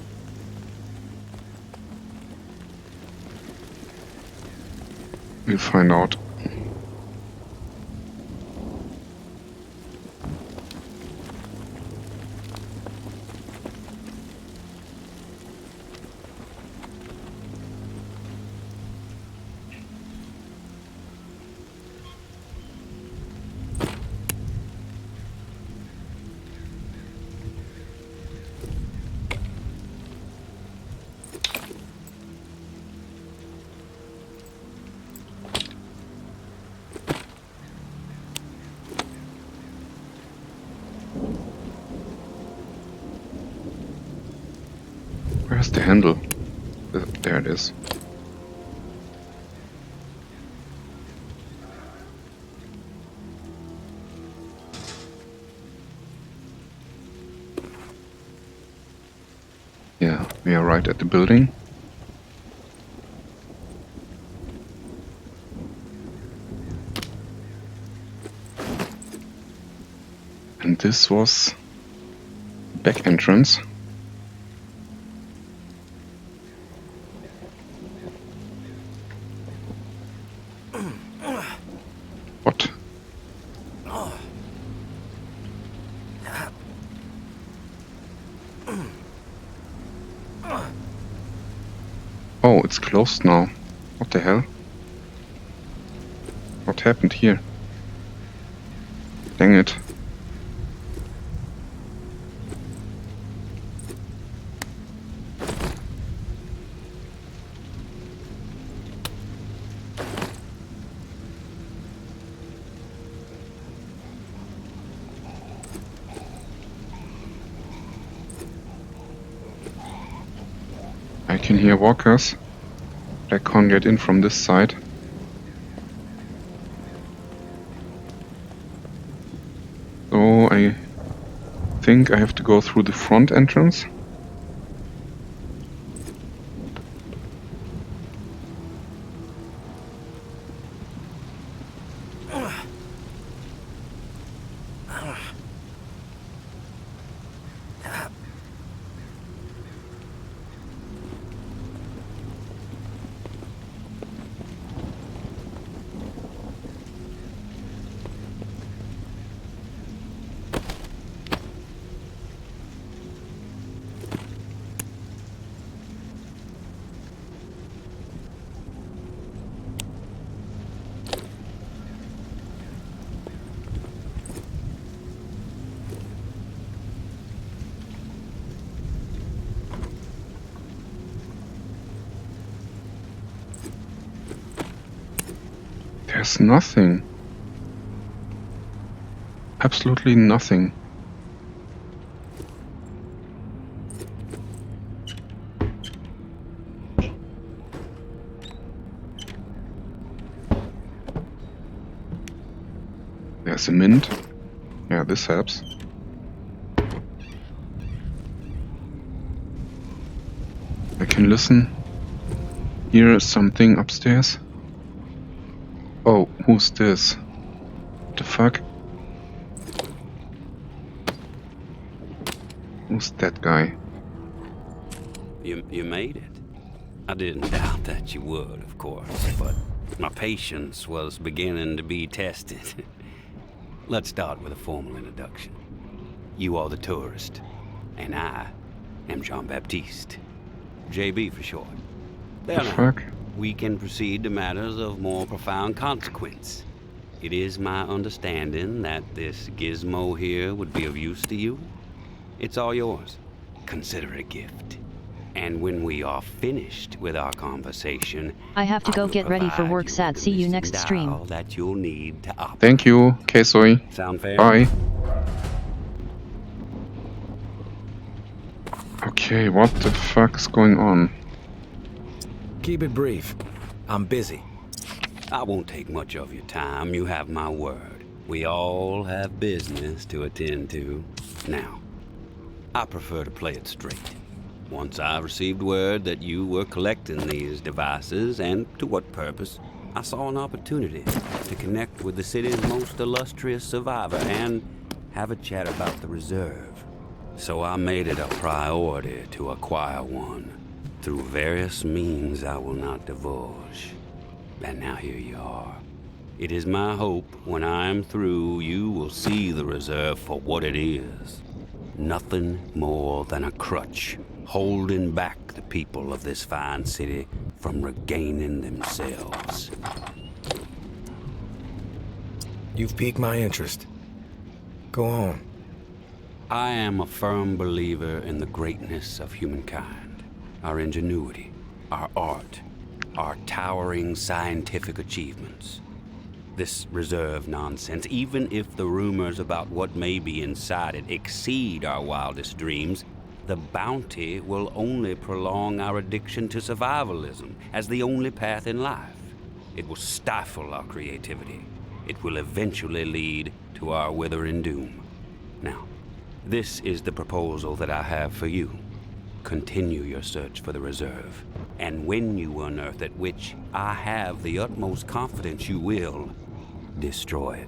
We'll find out. Where's the handle? There it is. Yeah, we are right at the building. And this was back entrance. What? Oh, it's closed now. What the hell? What happened here? Dang it. I can hear walkers, but I can't get in from this side. So I think I have to go through the front entrance. There's nothing. Absolutely nothing. There's a mint. Yeah, this helps. I can listen. Here is something upstairs. Oh, who's this? What the fuck? Who's that guy? You made it. I didn't doubt that you would, of course, but my patience was beginning to be tested. Let's start with a formal introduction. You are the tourist, and I am Jean-Baptiste. JB for short. There now, Fuck. we can proceed to matters of more profound consequence. It is my understanding that this gizmo here would be of use to you. It's all yours. Consider it a gift. And when we are finished with our conversation, I have to go get ready for work, Sad. See you next stream. That you'll need to operate. Thank you, Kesoi. Sound fair? Bye. Okay, what the fuck is going on? Keep it brief. I'm busy. I won't take much of your time. You have my word. We all have business to attend to. Now, I prefer to play it straight. Once I received word that you were collecting these devices, and to what purpose, I saw an opportunity to connect with the city's most illustrious survivor and have a chat about the reserve. So I made it a priority to acquire one, through various means I will not divulge. And now here you are. It is my hope when I am through, you will see the reserve for what it is. Nothing more than a crutch, holding back the people of this fine city from regaining themselves. You've piqued my interest. Go on. I am a firm believer in the greatness of humankind, our ingenuity, our art, our towering scientific achievements. This reserve nonsense, even if the rumors about what may be inside it exceed our wildest dreams, the bounty will only prolong our addiction to survivalism as the only path in life. It will stifle our creativity. It will eventually lead to our withering doom. Now, this is the proposal that I have for you. Continue your search for the reserve, and when you unearth it, which I have the utmost confidence you will, destroy it.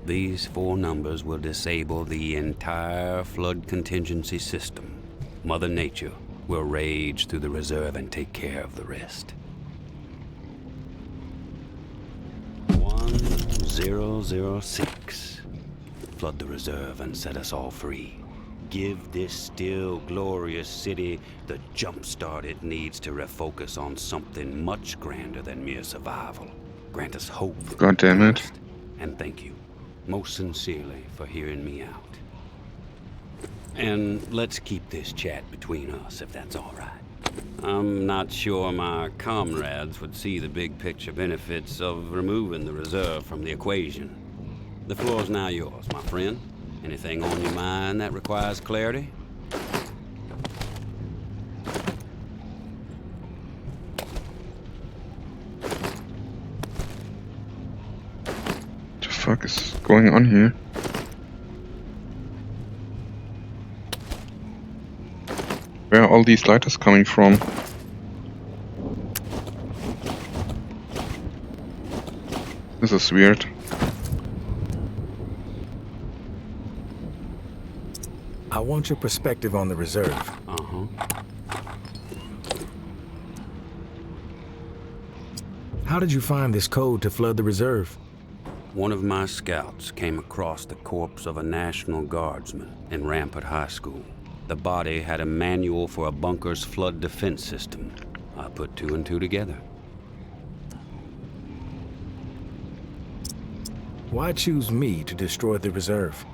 These 4 numbers will disable the entire flood contingency system. Mother Nature will rage through the reserve and take care of the rest. 1006. Flood the reserve and set us all free. Give this still glorious city the jump start it needs to refocus on something much grander than mere survival. Grant us hope for God damn it. the past, and thank you most sincerely for hearing me out. And let's keep this chat between us, if that's all right. I'm not sure my comrades would see the big picture benefits of removing the reserve from the equation. The floor's now yours, my friend. Anything on your mind that requires clarity? What the fuck is going on here? Where are all these lighters coming from? This is weird. I want your perspective on the reserve. Uh-huh. How did you find this code to flood the reserve? One of my scouts came across the corpse of a National Guardsman in Rampart High School. The body had a manual for a bunker's flood defense system. I put 2 and 2 together. Why choose me to destroy the reserve?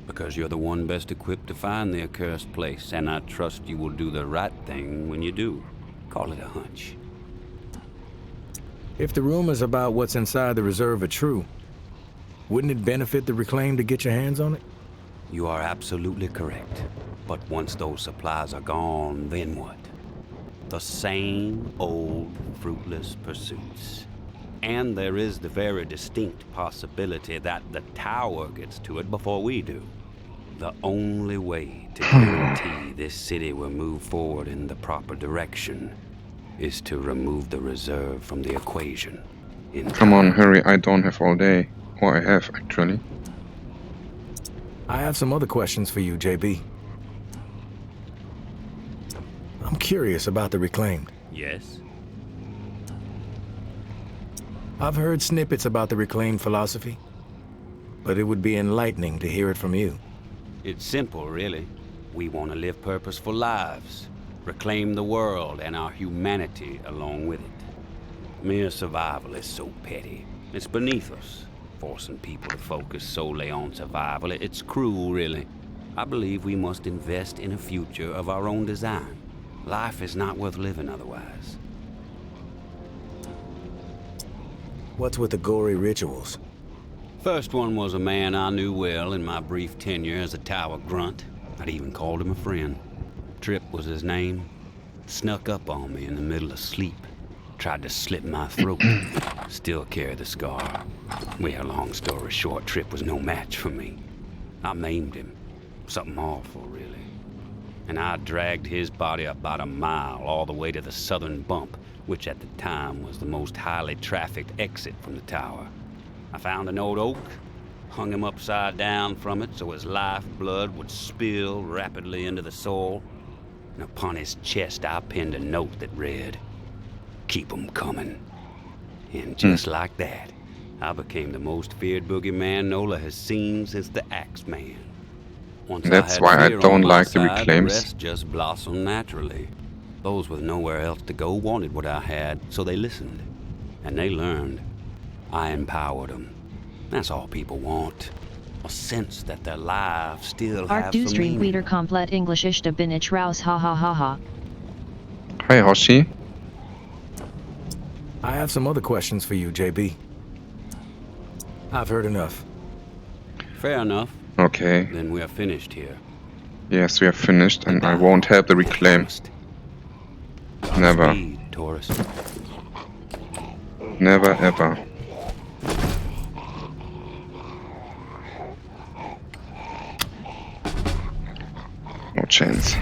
Because you're the one best equipped to find the accursed place, and I trust you will do the right thing when you do. Call it a hunch. If the rumors about what's inside the reserve are true, wouldn't it benefit the Reclaim to get your hands on it? You are absolutely correct. But once those supplies are gone, then what? The same old fruitless pursuits. And there is the very distinct possibility that the tower gets to it before we do. The only way to guarantee this city will move forward in the proper direction is to remove the reserve from the equation. Come on, hurry, I don't have all day. Or I have, actually. I have some other questions for you, JB. I'm curious about the Reclaimed. Yes? I've heard snippets about the Reclaimed philosophy, but it would be enlightening to hear it from you. It's simple, really. We want to live purposeful lives, reclaim the world and our humanity along with it. Mere survival is so petty. It's beneath us, forcing people to focus solely on survival. It's cruel, really. I believe we must invest in a future of our own design. Life is not worth living otherwise. What's with the gory rituals? First one was a man I knew well in my brief tenure as a tower grunt. I'd even called him a friend. Trip was his name. Snuck up on me in the middle of sleep. Tried to slit my throat. Still carry the scar. Well, long story short, Trip was no match for me. I maimed him. Something awful, really. And I dragged his body about a mile all the way to the southern bump, which at the time was the most highly trafficked exit from the tower. I found an old oak, hung him upside down from it so his lifeblood would spill rapidly into the soil, and upon his chest I pinned a note that read, "Keep 'em coming." And just like that, I became the most feared boogeyman Nola has seen since the Axeman. Once That's I why had I fear don't on my like the side, Reclaims. The rest just blossomed naturally. Those with nowhere else to go wanted what I had, so they listened. And they learned. I empowered them. That's all people want. A sense that their lives still Art have du some stream meaning. wieder komplett Englischisch da bin ich raus ha ha ha ha. Hi, Hoshi. I have some other questions for you, JB. I've heard enough. Fair enough. Okay. Then we are finished here. Yes, we are finished, and I won't help the Reclaim. Never. Speed, tourist. Never ever. No chance.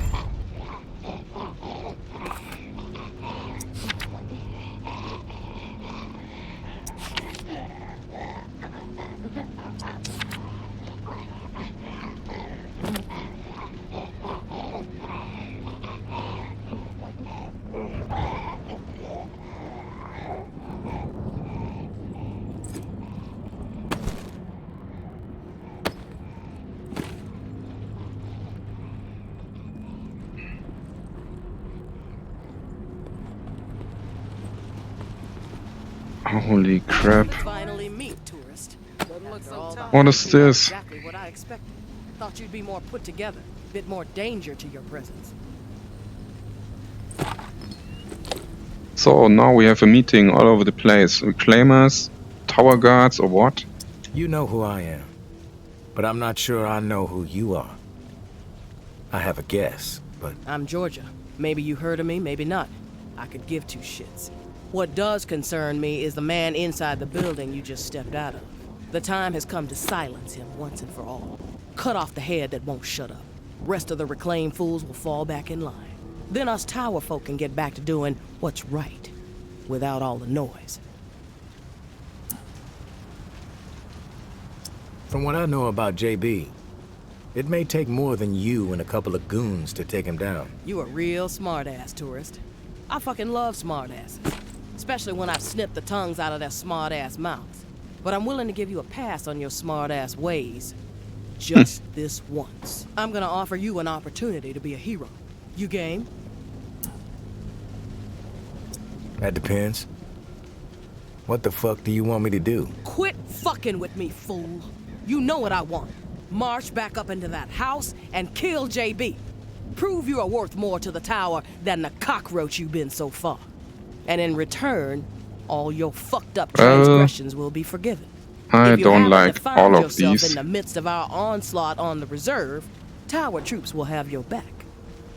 Holy crap. Finally meet, tourist. What is this? Exactly what I expected. Thought you'd be more put together, a bit more danger to your presence. So now we have a meeting all over the place. Reclaimers, tower guards, or what? You know who I am, but I'm not sure I know who you are. I have a guess, but I'm Georgia. Maybe you heard of me, maybe not. I could give two shits. What does concern me is the man inside the building you just stepped out of. The time has come to silence him once and for all. Cut off the head that won't shut up. Rest of the reclaimed fools will fall back in line. Then us tower folk can get back to doing what's right, without all the noise. from what I know about JB, it may take more than you and a couple of goons to take him down. You a real smart-ass, tourist. I fucking love smart-asses. Especially when I've snipped the tongues out of their smart-ass mouths. But I'm willing to give you a pass on your smart-ass ways. Just this once. I'm gonna offer you an opportunity to be a hero. You game? That depends. What the fuck do you want me to do? Quit fucking with me, fool. You know what I want. March back up into that house and kill JB. Prove you are worth more to the tower than the cockroach you've been so far. And in return, all your fucked up Well, transgressions will be forgiven. I If you don't happen like to find all of yourself these. in the midst of our onslaught on the reserve, tower troops will have your back.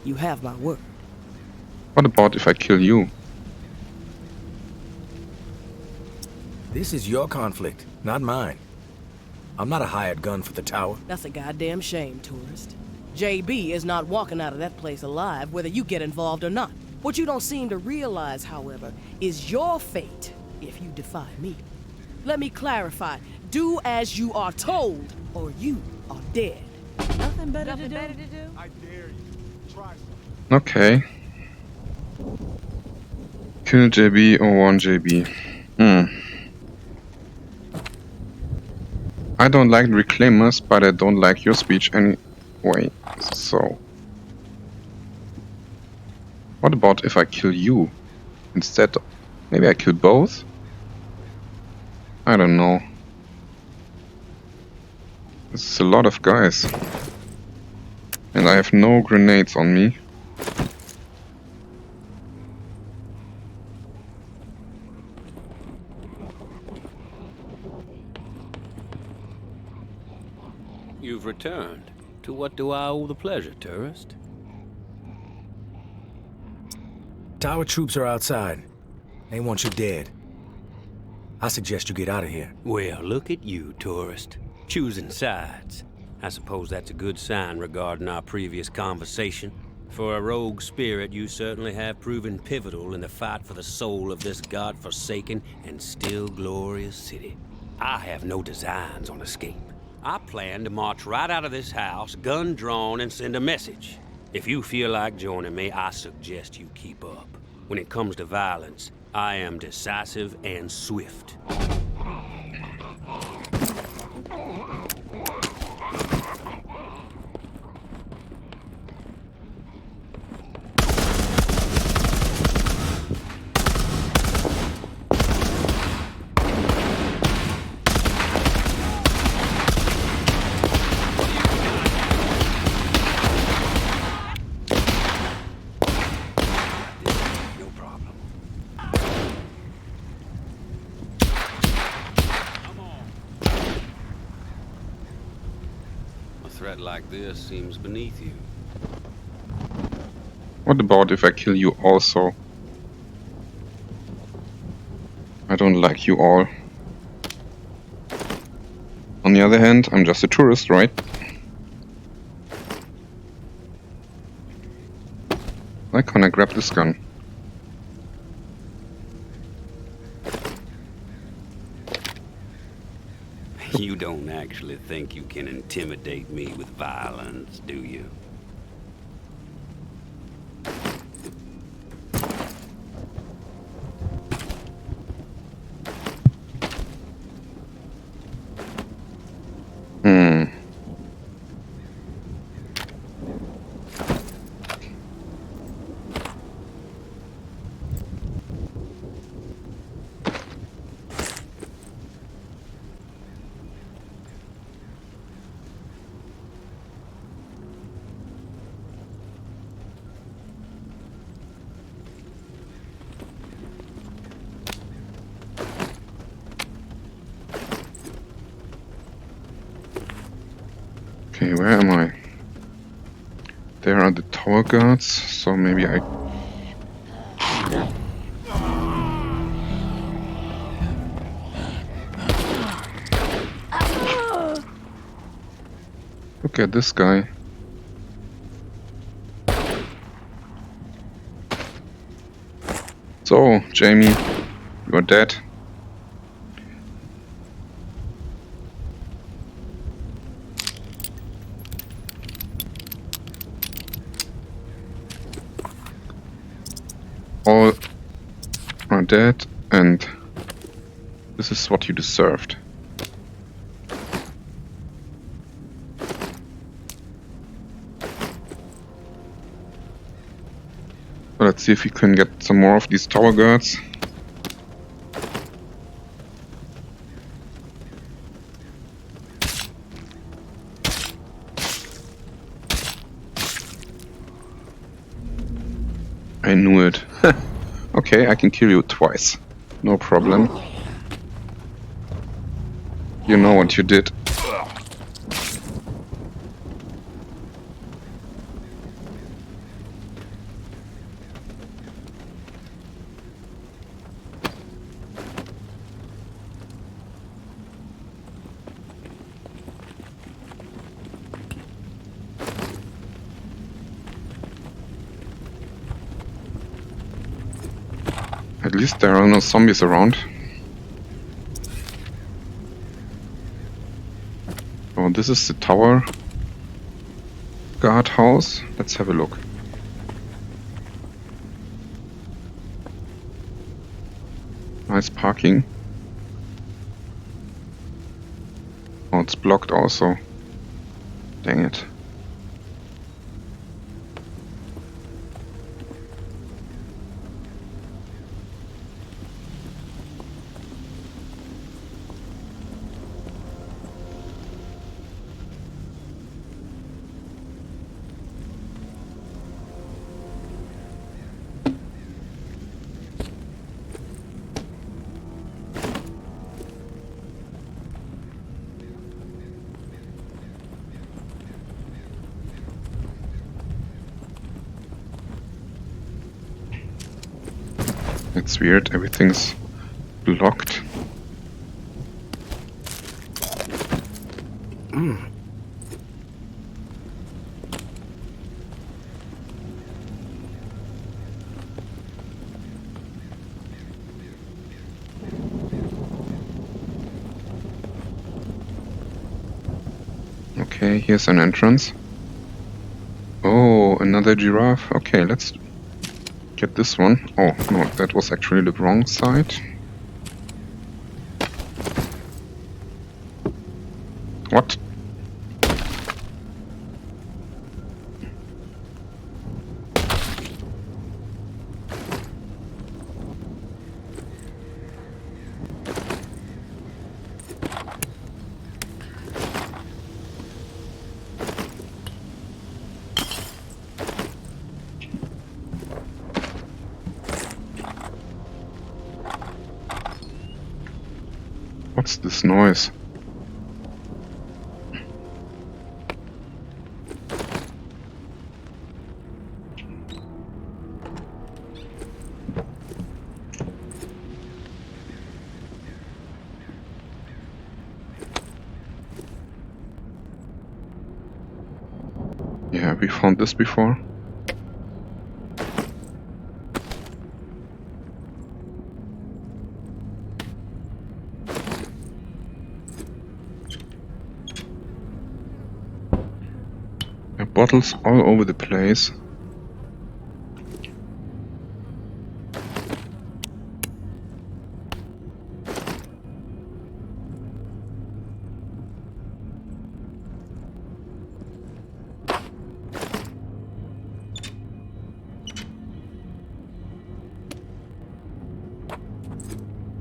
You have my word. What about if I kill you? This is your conflict, not mine. I'm not a hired gun for the tower. That's a goddamn shame, tourist. JB is not walking out of that place alive, whether you get involved or not. What you don't seem to realize, however, is your fate if you defy me. Let me clarify. Do as you are told, or you are dead. Nothing better to do? I dare you. Try something. Okay. Kill JB or 1 JB. I don't like reclaimers, but I don't like your speech anyway. So. What about if I kill you instead? Maybe I kill both? I don't know. This is a lot of guys. And I have no grenades on me. You've returned. To what do I owe the pleasure, tourist? Tower troops are outside. They want you dead. I suggest you get out of here. Well, look at you, tourist. Choosing sides. I suppose that's a good sign regarding our previous conversation. For a rogue spirit, you certainly have proven pivotal in the fight for the soul of this god-forsaken and still glorious city. I have no designs on escape. I plan to march right out of this house, gun drawn, and send a message. If you feel like joining me, I suggest you keep up. When it comes to violence, I am decisive and swift. Like this seems beneath you. What about if I kill you also? I don't like you all. On the other hand, I'm just a tourist, right? Why can't I grab this gun? You don't actually think you can intimidate me with violence, do you? Okay, where am I? There are the tower guards, so maybe I... Look at this guy. So, Jamie, you're dead. All are dead, and this is what you deserved. So let's see if we can get some more of these tower guards. I knew it. Okay, I can kill you twice. No problem. You know what you did. At least there are no zombies around. Oh, this is the tower guardhouse. Let's have a look. Nice parking. Oh, it's blocked also. Dang it. It's weird, everything's blocked. Okay, here's an entrance. Oh, another giraffe. Okay, let's get this one. Oh, no, that was actually the wrong side. What? What's this noise? Yeah, we found this before. There are bottles all over the place.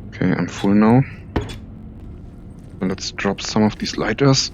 Okay, I'm full now. So let's drop some of these lighters.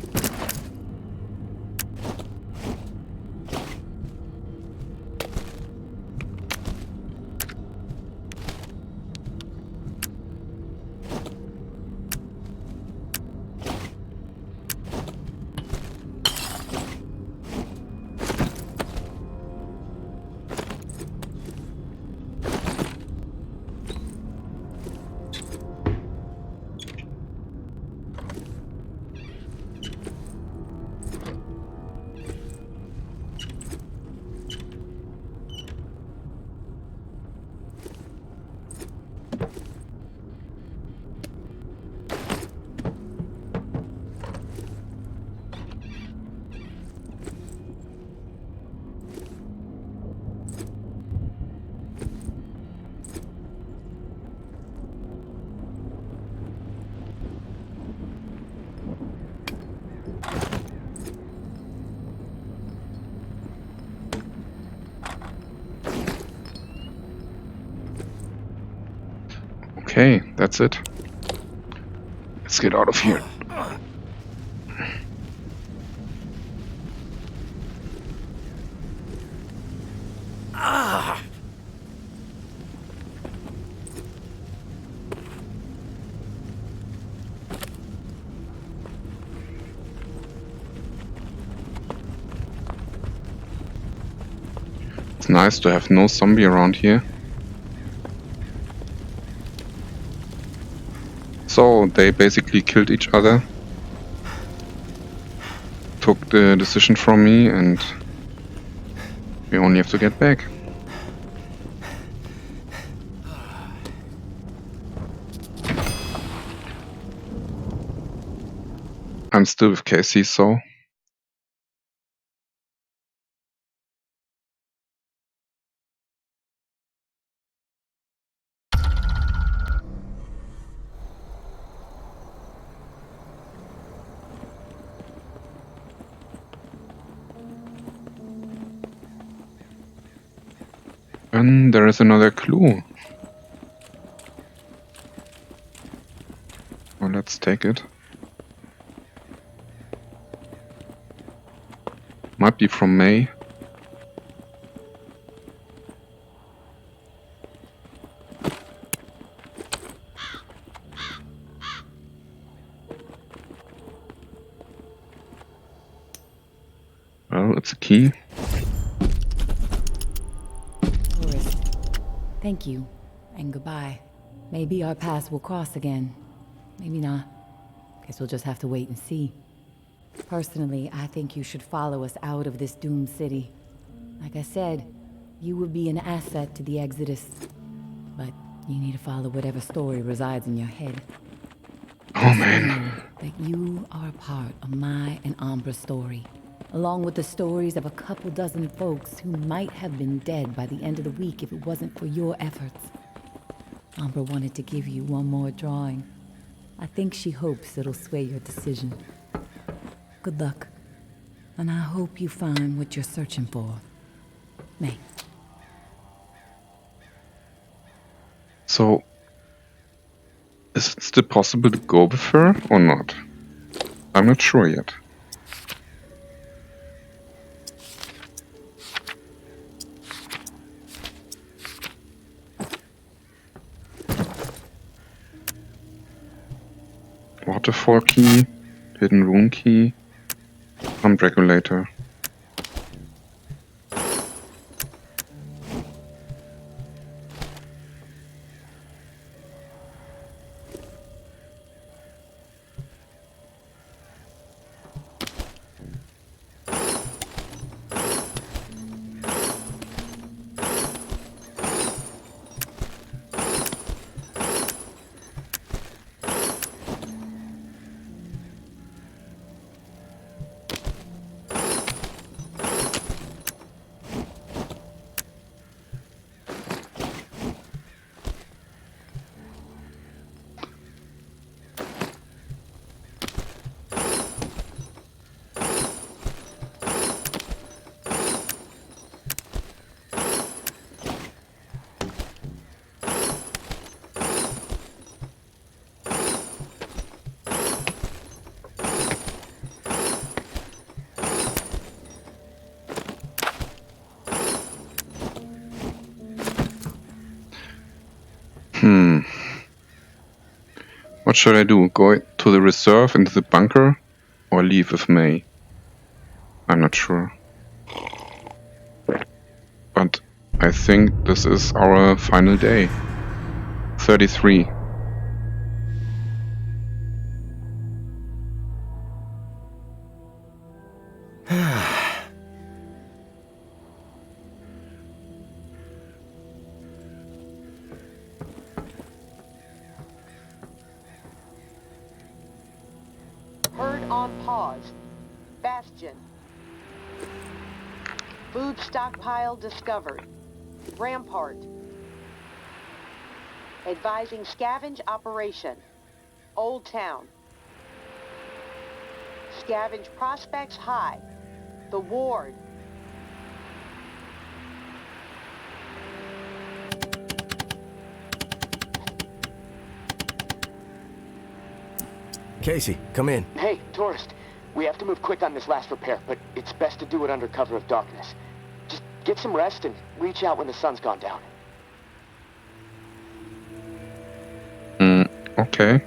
Okay, that's it. Let's get out of here. It's nice to have no zombie around here. So they basically killed each other. Took the decision from me and we only have to get back. I'm still with Casey, so... And there is another clue. Well, let's take it. Might be from May. Well, it's a key. Tourist, thank you, and goodbye. Maybe our paths will cross again. Maybe not. Guess we'll just have to wait and see. Personally, I think you should follow us out of this doomed city. Like I said, you would be an asset to the Exodus. But you need to follow whatever story resides in your head. Oh man. Know that you are a part of my and Ambra's story, along with the stories of a couple dozen folks who might have been dead by the end of the week if it wasn't for your efforts. Ambra wanted to give you one more drawing. I think she hopes it'll sway your decision. Good luck, and I hope you find what you're searching for. May. So, is it still possible to go with her or not? I'm not sure yet. Waterfall key, hidden room key, pump regulator. What should I do? Go to the reserve into the bunker or leave with May? I'm not sure. But I think this is our final day. 33. Herd on pause. Bastion. Food stockpile discovered. Rampart. Advising scavenge operation. Old Town. Scavenge prospects high. The Ward. Casey, come in. Hey, tourist. We have to move quick on this last repair, but it's best to do it under cover of darkness. Just get some rest and reach out when the sun's gone down. Okay.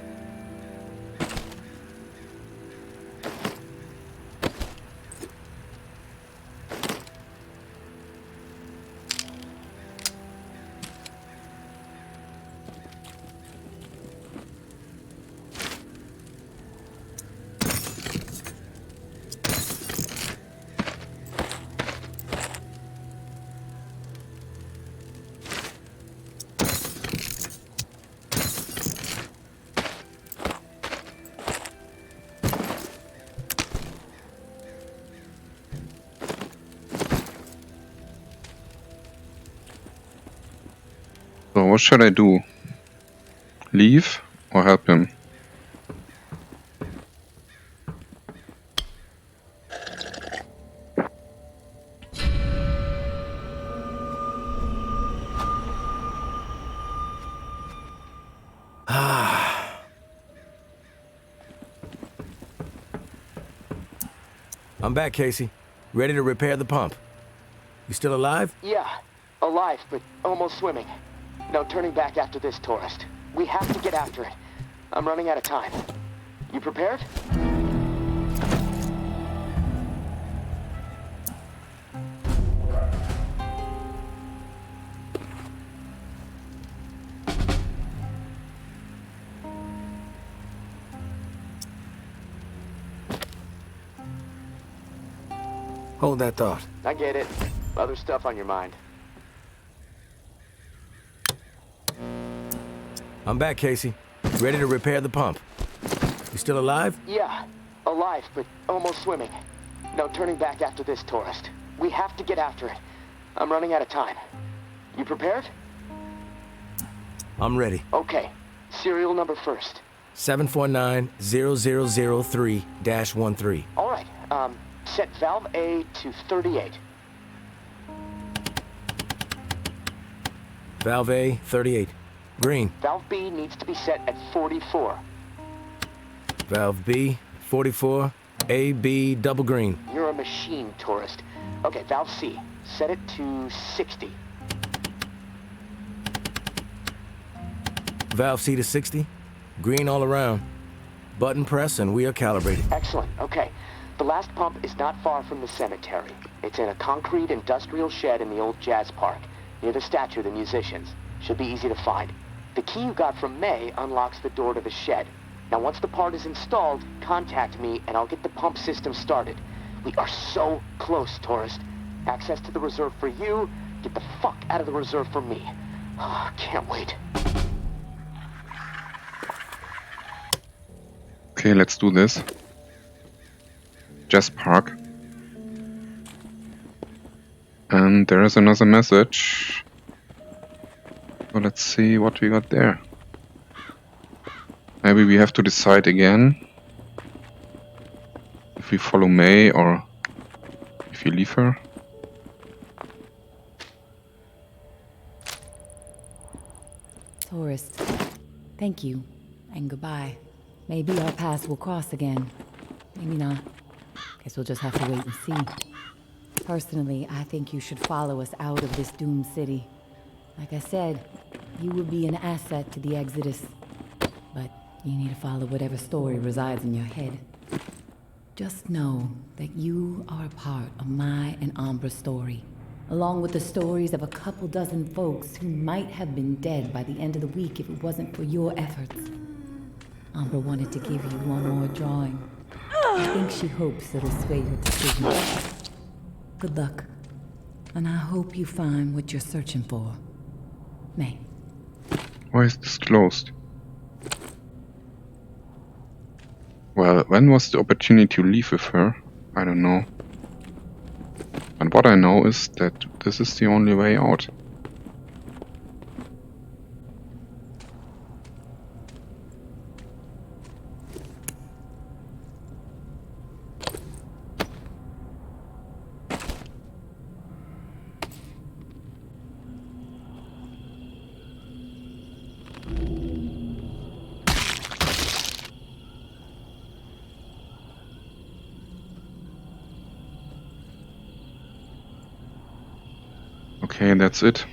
what should I do? Leave or help him? I'm back, Casey. Ready to repair the pump. You still alive? Yeah, alive, but almost swimming. No turning back after this, tourist. We have to get after it. I'm running out of time. You prepared? Hold that thought. I get it. Other stuff on your mind. I'm back, Casey. Ready to repair the pump. You still alive? Yeah, alive, but almost swimming. No turning back after this, tourist. We have to get after it. I'm running out of time. You prepared? I'm ready. Okay. Serial number first. 749-0003-13. All right. Set valve A to 38. Valve A, 38. Green. Valve B needs to be set at 44. Valve B, 44. A, B, double green. You're a machine, tourist. Okay, valve C. Set it to 60. Valve C to 60. Green all around. Button press and we are calibrated. Excellent. Okay. The last pump is not far from the cemetery. It's in a concrete industrial shed in the old jazz park, near the statue of the musicians. Should be easy to find. The key you got from May unlocks the door to the shed. Now once the part is installed, contact me and I'll get the pump system started. We are so close, tourist. Access to the reserve for you, get the fuck out of the reserve for me. Can't wait. Okay, let's do this. Jazz Park. And there is another message. So let's see what we got there. Maybe we have to decide again if we follow May or if we leave her. Tourist, thank you, and goodbye. Maybe our paths will cross again. Maybe not. Guess we'll just have to wait and see. Personally, I think you should follow us out of this doomed city. Like I said, you would be an asset to the Exodus. But you need to follow whatever story resides in your head. Just know that you are a part of my and Ambra's story, along with the stories of a couple dozen folks who might have been dead by the end of the week if it wasn't for your efforts. Ambra wanted to give you one more drawing. I think she hopes it'll sway your decision. Good luck, and I hope you find what you're searching for. May. Why is this closed? Well, when was the opportunity to leave with her? I don't know. And what I know is that this is the only way out. Okay, that's it.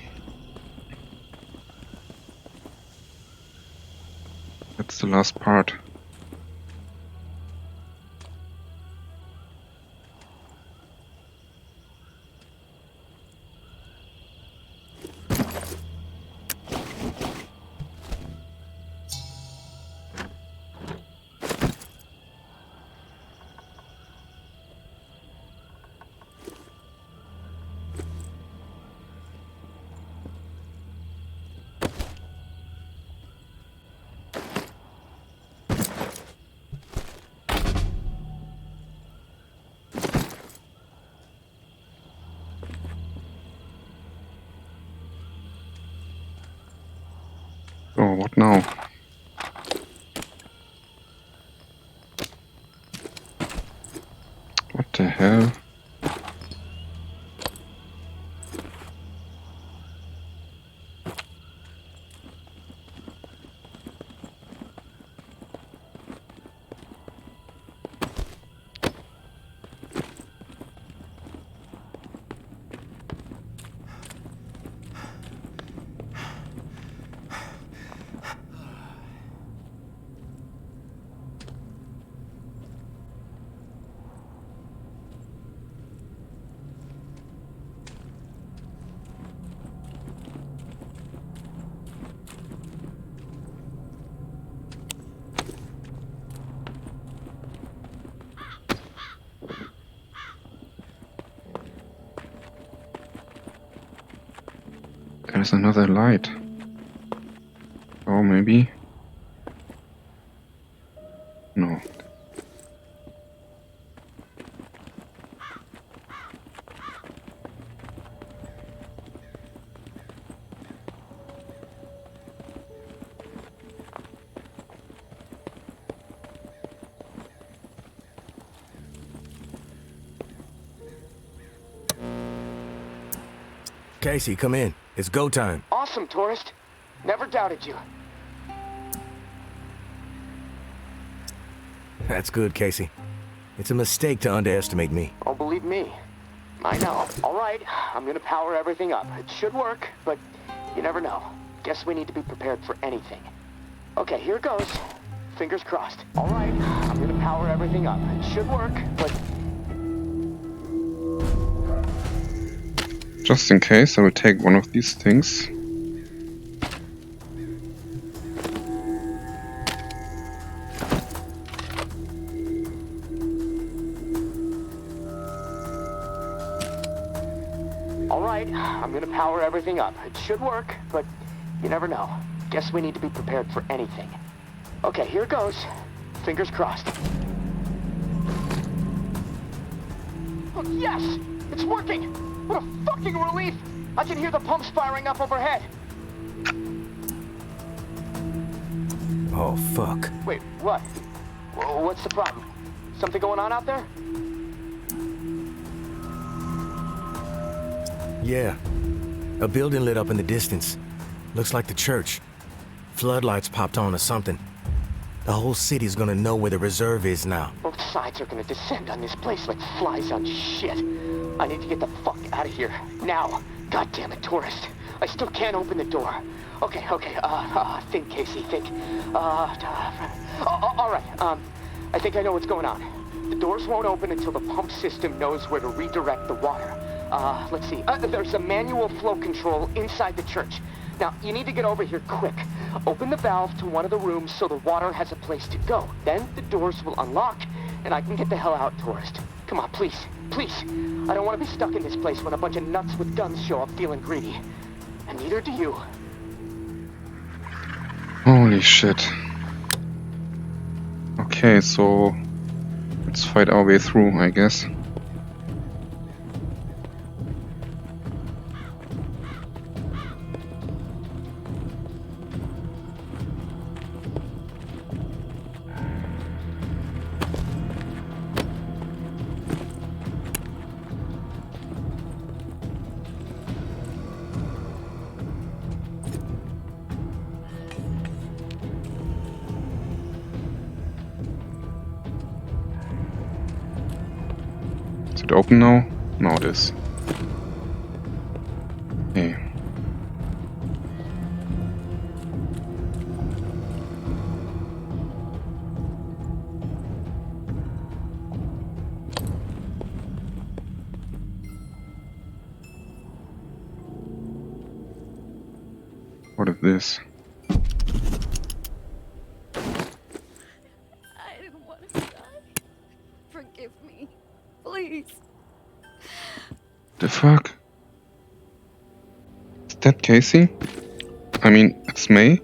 That's the last part. Oh, what now? What the hell? There's another light. Oh, maybe? No. Casey, come in. It's go time. Awesome, tourist. Never doubted you. That's good, Casey. It's a mistake to underestimate me. Oh, believe me. I know. All right, I'm gonna power everything up. It should work, but you never know. Guess we need to be prepared for anything. Okay, here goes. Fingers crossed. All right, I'm gonna power everything up. It should work, but... Just in case, I will take one of these things. All right, I'm gonna power everything up. It should work, but you never know. Guess we need to be prepared for anything. Okay, here goes. Fingers crossed. Oh, yes! It's working! What a fucking relief! I can hear the pumps firing up overhead. Oh, fuck. Wait, what? What's the problem? Something going on out there? Yeah. A building lit up in the distance. Looks like the church. Floodlights popped on or something. The whole city's gonna know where the reserve is now. Both sides are gonna descend on this place like flies on shit. I need to get the fuck out of here. Now. God damn it, tourist. I still can't open the door. Okay, think, Casey, think. All right, I think I know what's going on. The doors won't open until the pump system knows where to redirect the water. Let's see. There's a manual flow control inside the church. Now, you need to get over here quick. Open the valve to one of the rooms so the water has a place to go. Then the doors will unlock, and I can get the hell out, tourist. Come on, please, please. I don't want to be stuck in this place when a bunch of nuts with guns show up feeling greedy. And neither do you. Holy shit. Okay, so let's fight our way through, I guess. Is it open now? No, it is. Okay. What is this? I didn't want to die. Forgive me. Please. The fuck? Is that Casey? I mean, it's May?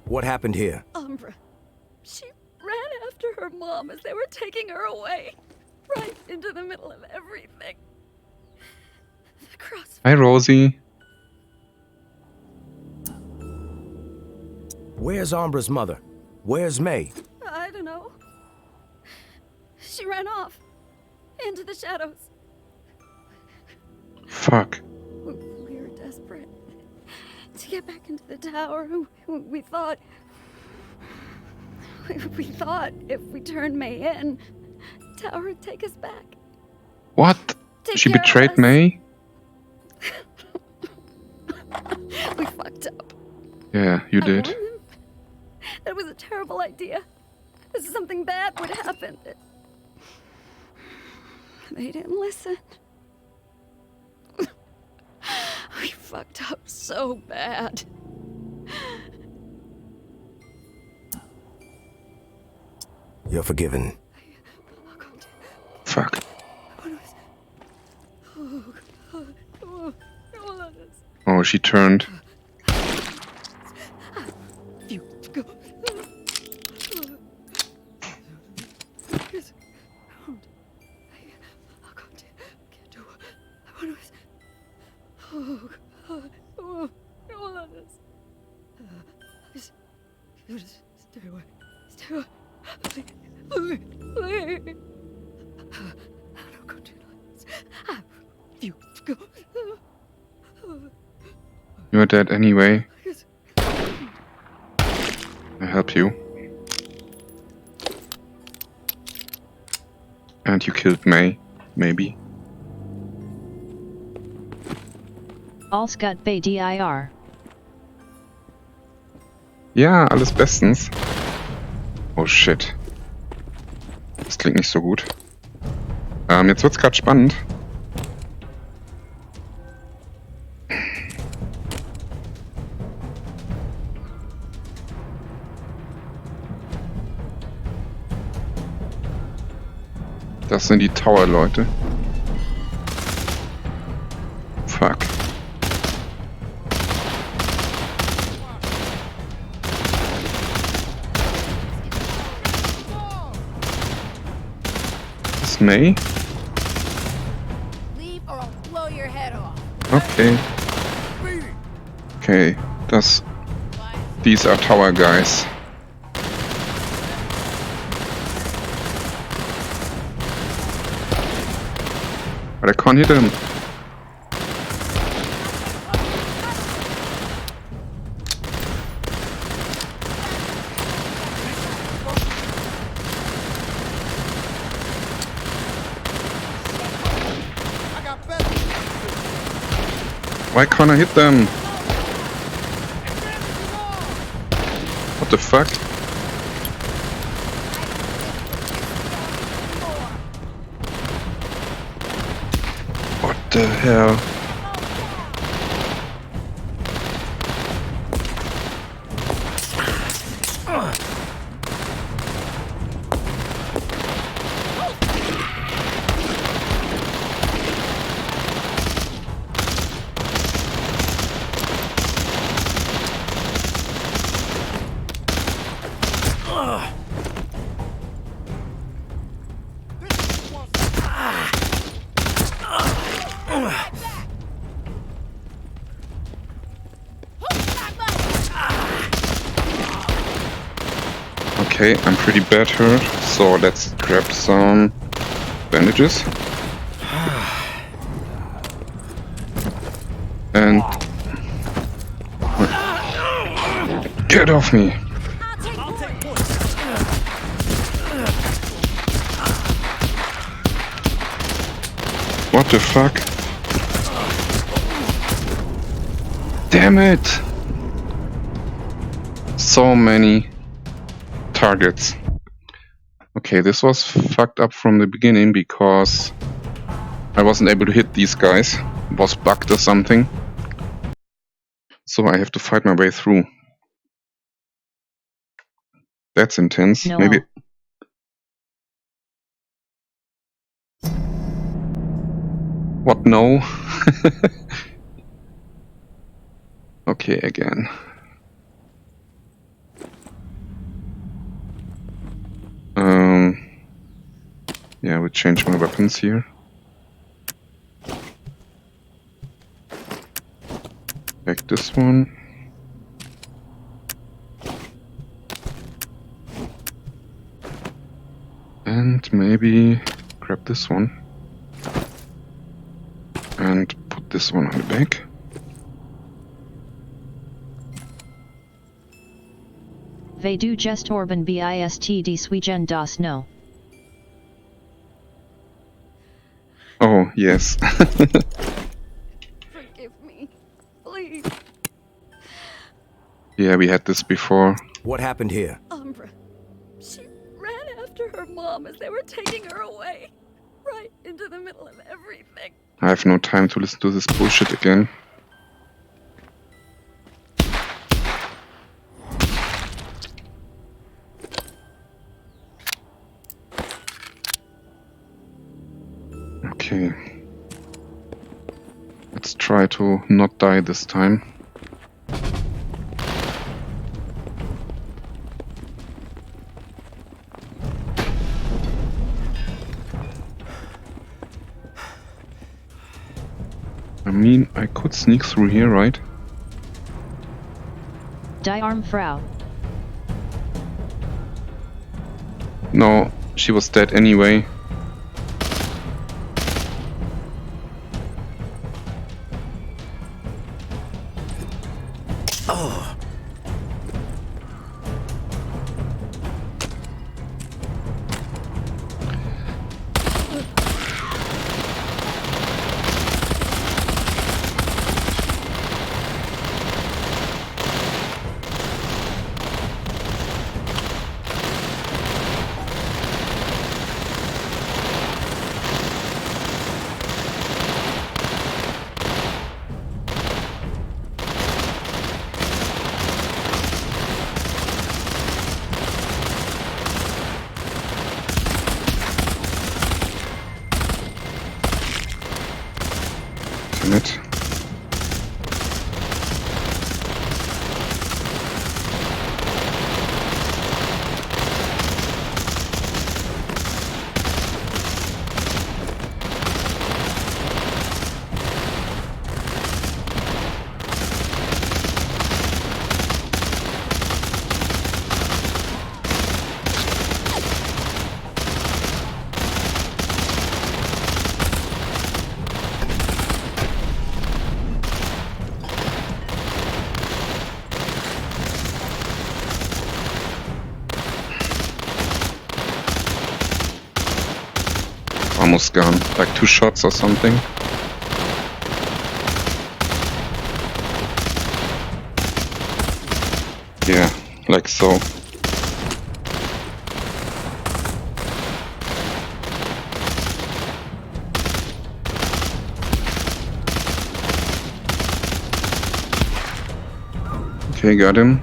What happened here? Umbra. She ran after her mom as they were taking her away. Right into the middle of everything. The crossfire. Hi, Rosie. Where's Umbra's mother? Where's May? I don't know. She ran off. Into the shadows. Fuck. We were desperate to get back into the tower. We thought... We thought if we turned May in, the tower would take us back. What? She betrayed May? We fucked up. Yeah, you did. I warned them. That was a terrible idea. Something bad would happen. They didn't listen. We fucked up so bad. You're forgiven. Fuck. Oh, she turned. Stay away. Stay away. Please. You're dead anyway. I help you. And you killed May, maybe. Alles gut bei dir. Ja, alles bestens. Oh shit. Das klingt nicht so gut. Jetzt wird's gerade spannend. Das sind die Tower-Leute. Fuck. Ist May? Leave or I'll blow your head off. Okay. Okay, these are tower guys. But I can't hit him. Why can't I hit them? What the fuck? What the hell? Okay, I'm pretty bad hurt, so let's grab some bandages. And... get off me! What the fuck? Damn it! So many targets. Okay, this was fucked up from the beginning because I wasn't able to hit these guys. It was bugged or something. So I have to fight my way through. That's intense. No. Maybe... What? No? Okay, again. Yeah, I would change my weapons here. Back this one. And maybe grab this one. And put this one on the back. They do just Orban BISTD Swigen das no. Oh, yes. Forgive me. Please. Yeah, we had this before. What happened here? Umbra. She ran after her mom as they were taking her away. Right into the middle of everything. I have no time to listen to this bullshit again. Okay. Let's try to not die this time. I mean, I could sneak through here, right? Die Arm Frau. No, she was dead anyway. Oh. Damn it. Almost gone. Like 2 shots or something. Yeah, like so. Okay, got him.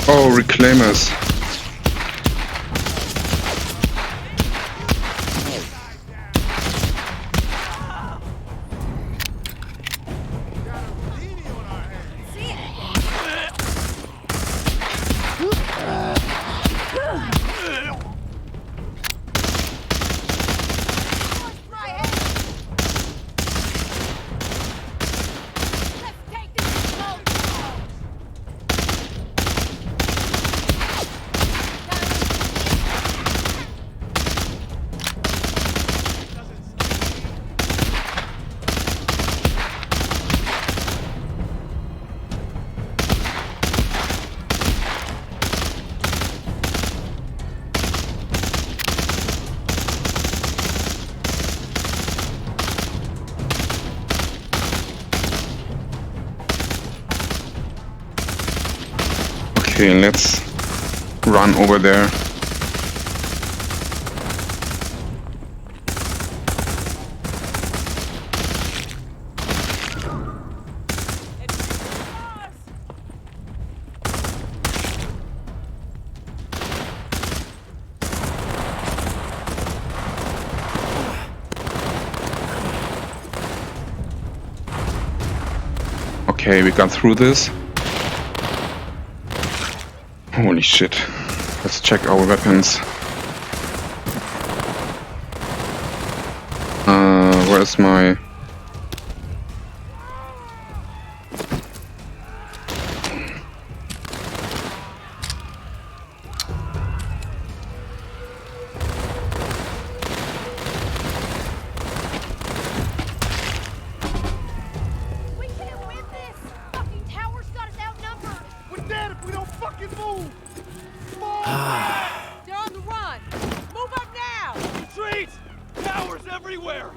Oh, reclaimers. Okay, let's run over there. Okay, we got through this. Holy shit. Let's check our weapons. Where's my... We can't win this! Fucking tower's got us outnumbered! We're dead if we don't fucking move! They're on the run! Move up now! Retreat! Towers everywhere!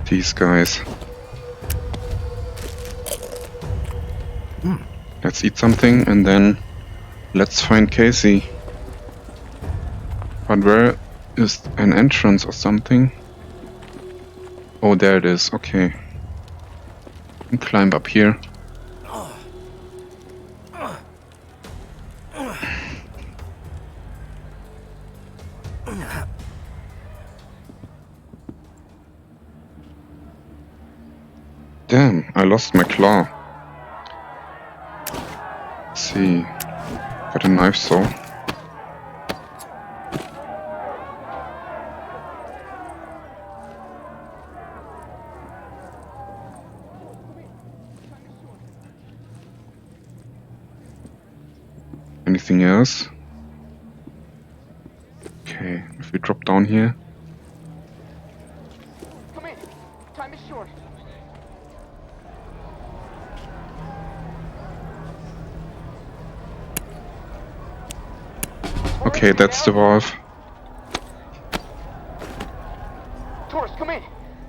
These guys. Let's eat something and then let's find Casey. But where is an entrance or something? Oh, there it is. Okay. And climb up here. Damn, I lost my claw. Let's see. Got a knife saw. Anything else? Okay, if we drop down here. Come in. Time is short. Okay, that's the valve. Taurus, come in.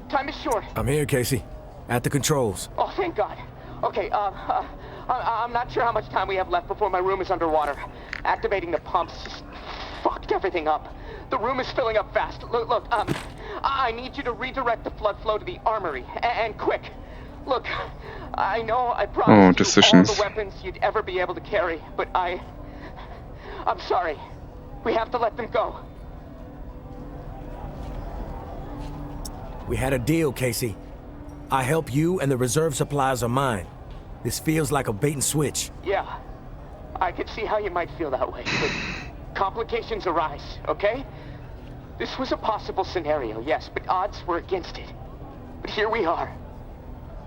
Time is short. I'm here, Casey. At the controls. Oh, thank God. Okay, I'm not sure how much time we have left before my room is underwater. Activating the pumps just fucked everything up. The room is filling up fast. Look, I need you to redirect the flood flow to the armory, and quick. Look, I know I promised you all the weapons you'd ever be able to carry, but I'm sorry. We have to let them go. We had a deal, Casey. I help you and the reserve supplies are mine. This feels like a bait and switch. Yeah, I could see how you might feel that way, but complications arise, okay? This was a possible scenario, yes, but odds were against it. But here we are.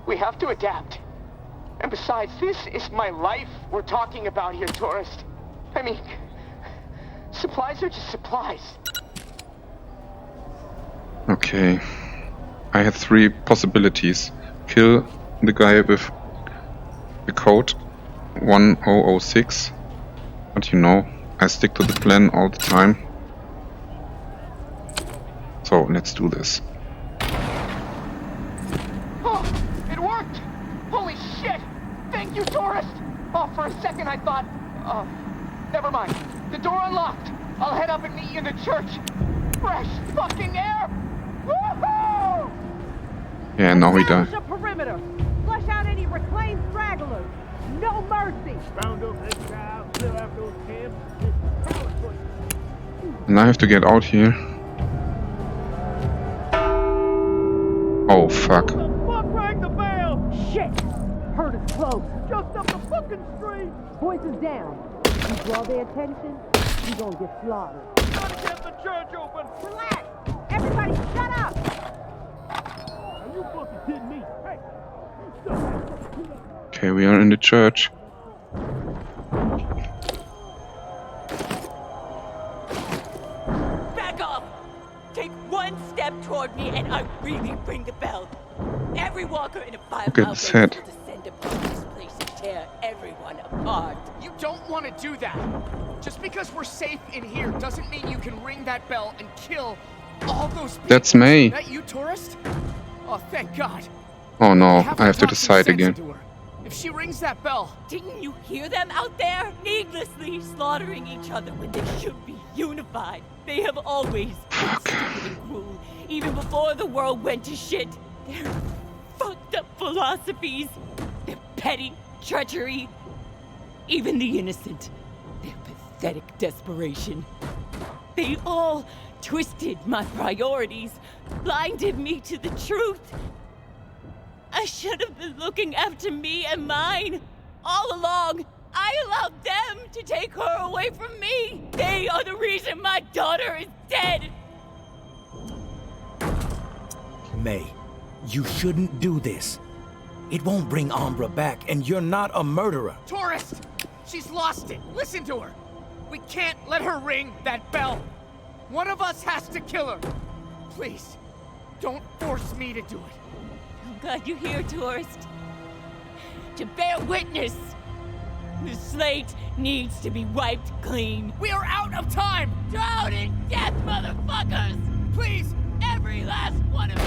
We have to adapt. And besides, this is my life we're talking about here, tourist. I mean, supplies are just supplies. Okay. I had 3 possibilities. Kill the guy with the code 1006. But you know, I stick to the plan all the time. So let's do this. Oh, it worked! Holy shit! Thank you, tourist! Oh, for a second I thought... never mind. The door unlocked. I'll head up and meet you in the church. Fresh fucking air! Woohoo! Yeah, now we die. Establish a perimeter. Flush out any reclaimed stragglers. No mercy. Round up exiles, clear out those camps. And I have to get out here. Oh, fuck. Fuck rang the bell! Shit. Herd is close. Just up the fucking street! Voices down. You draw their attention, you gonna get slaughtered. Gotta get the church open! Relax. Everybody shut up. Are you fucking kidding me? Hey! Okay, we are in the church. Back off! Take one step toward me and I really ring the bell. Every walker in a 5-mile Look at his head. will descend upon this place and tear everyone apart. You don't want to do that. Just because we're safe in here doesn't mean you can ring that bell and kill all those people. That's me. Is that you, tourist? Oh, thank God. Oh no, We I have to talk some decide sense again. into her. If she rings that bell... Didn't you hear them out there? Needlessly slaughtering each other when they should be unified. They have always been stupid and cruel, even before the world went to shit. Their fucked up philosophies, their petty treachery, even the innocent, their pathetic desperation. They all twisted my priorities, blinded me to the truth. I should have been looking after me and mine. All along, I allowed them to take her away from me. They are the reason my daughter is dead. May, you shouldn't do this. It won't bring Umbra back, and you're not a murderer. Tourist! She's lost it. Listen to her. We can't let her ring that bell. One of us has to kill her. Please, don't force me to do it. I'm glad you're here, tourist. To bear witness. The slate needs to be wiped clean. We are out of time! Drown in death, motherfuckers! Please! Every last one of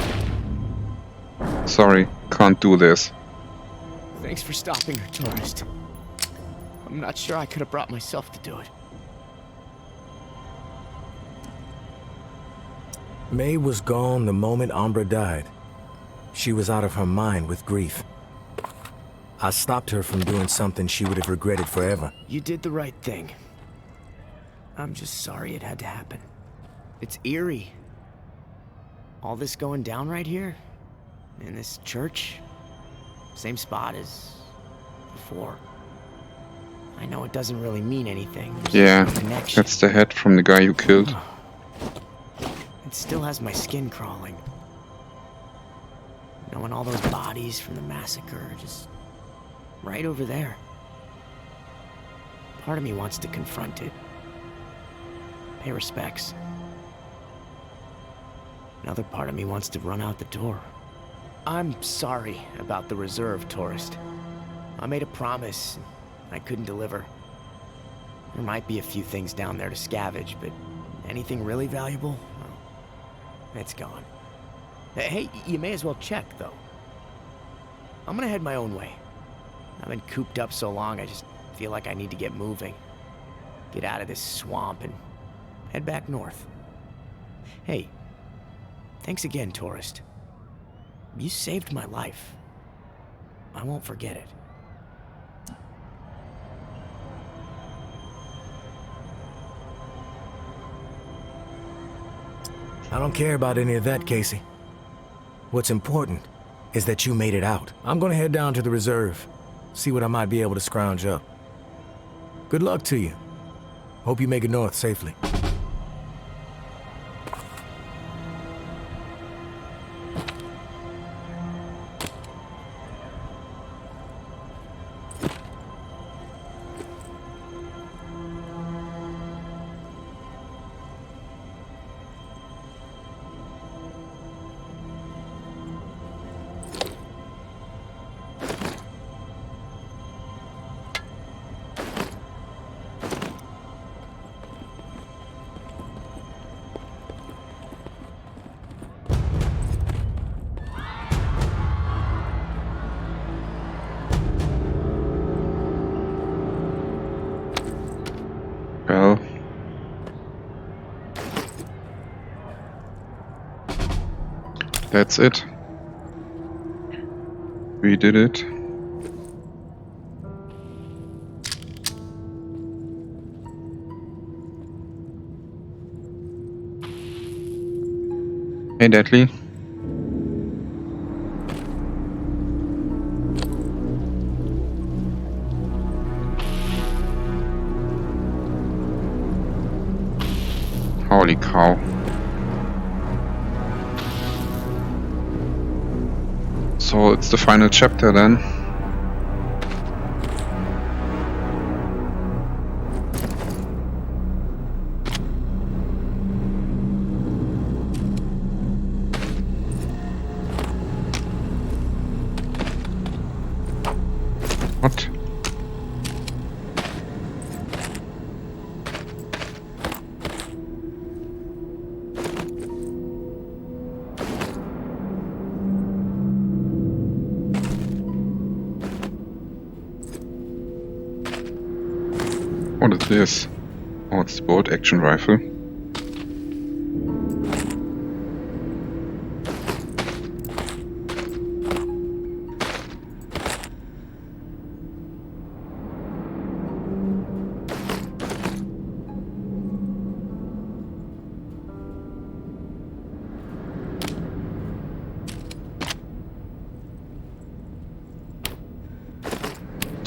you! Sorry, can't do this. Thanks for stopping her, tourist. I'm not sure I could have brought myself to do it. May was gone the moment Umbra died. She was out of her mind with grief. I stopped her from doing something she would have regretted forever. You did the right thing. I'm just sorry it had to happen. It's eerie. All this going down right here? In this church? Same spot as before. I know it doesn't really mean anything. Yeah, that's the head from the guy you killed. It still has my skin crawling. Knowing all those bodies from the massacre are just right over there. Part of me wants to confront it. Pay respects. Another part of me wants to run out the door. I'm sorry about the reserve, tourist. I made a promise. I couldn't deliver. There might be a few things down there to scavenge, but anything really valuable? Oh, it's gone. Hey, you may as well check, though. I'm gonna head my own way. I've been cooped up so long, I just feel like I need to get moving. Get out of this swamp and head back north. Hey, thanks again, tourist. You saved my life. I won't forget it. I don't care about any of that, Casey. What's important is that you made it out. I'm gonna head down to the reserve, see what I might be able to scrounge up. Good luck to you. Hope you make it north safely. Well, that's it. We did it. Hey, Deadly. Holy cow. So it's the final chapter then. What? What is this? Oh, it's the bolt action rifle.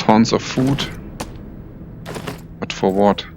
tons of food. But for what?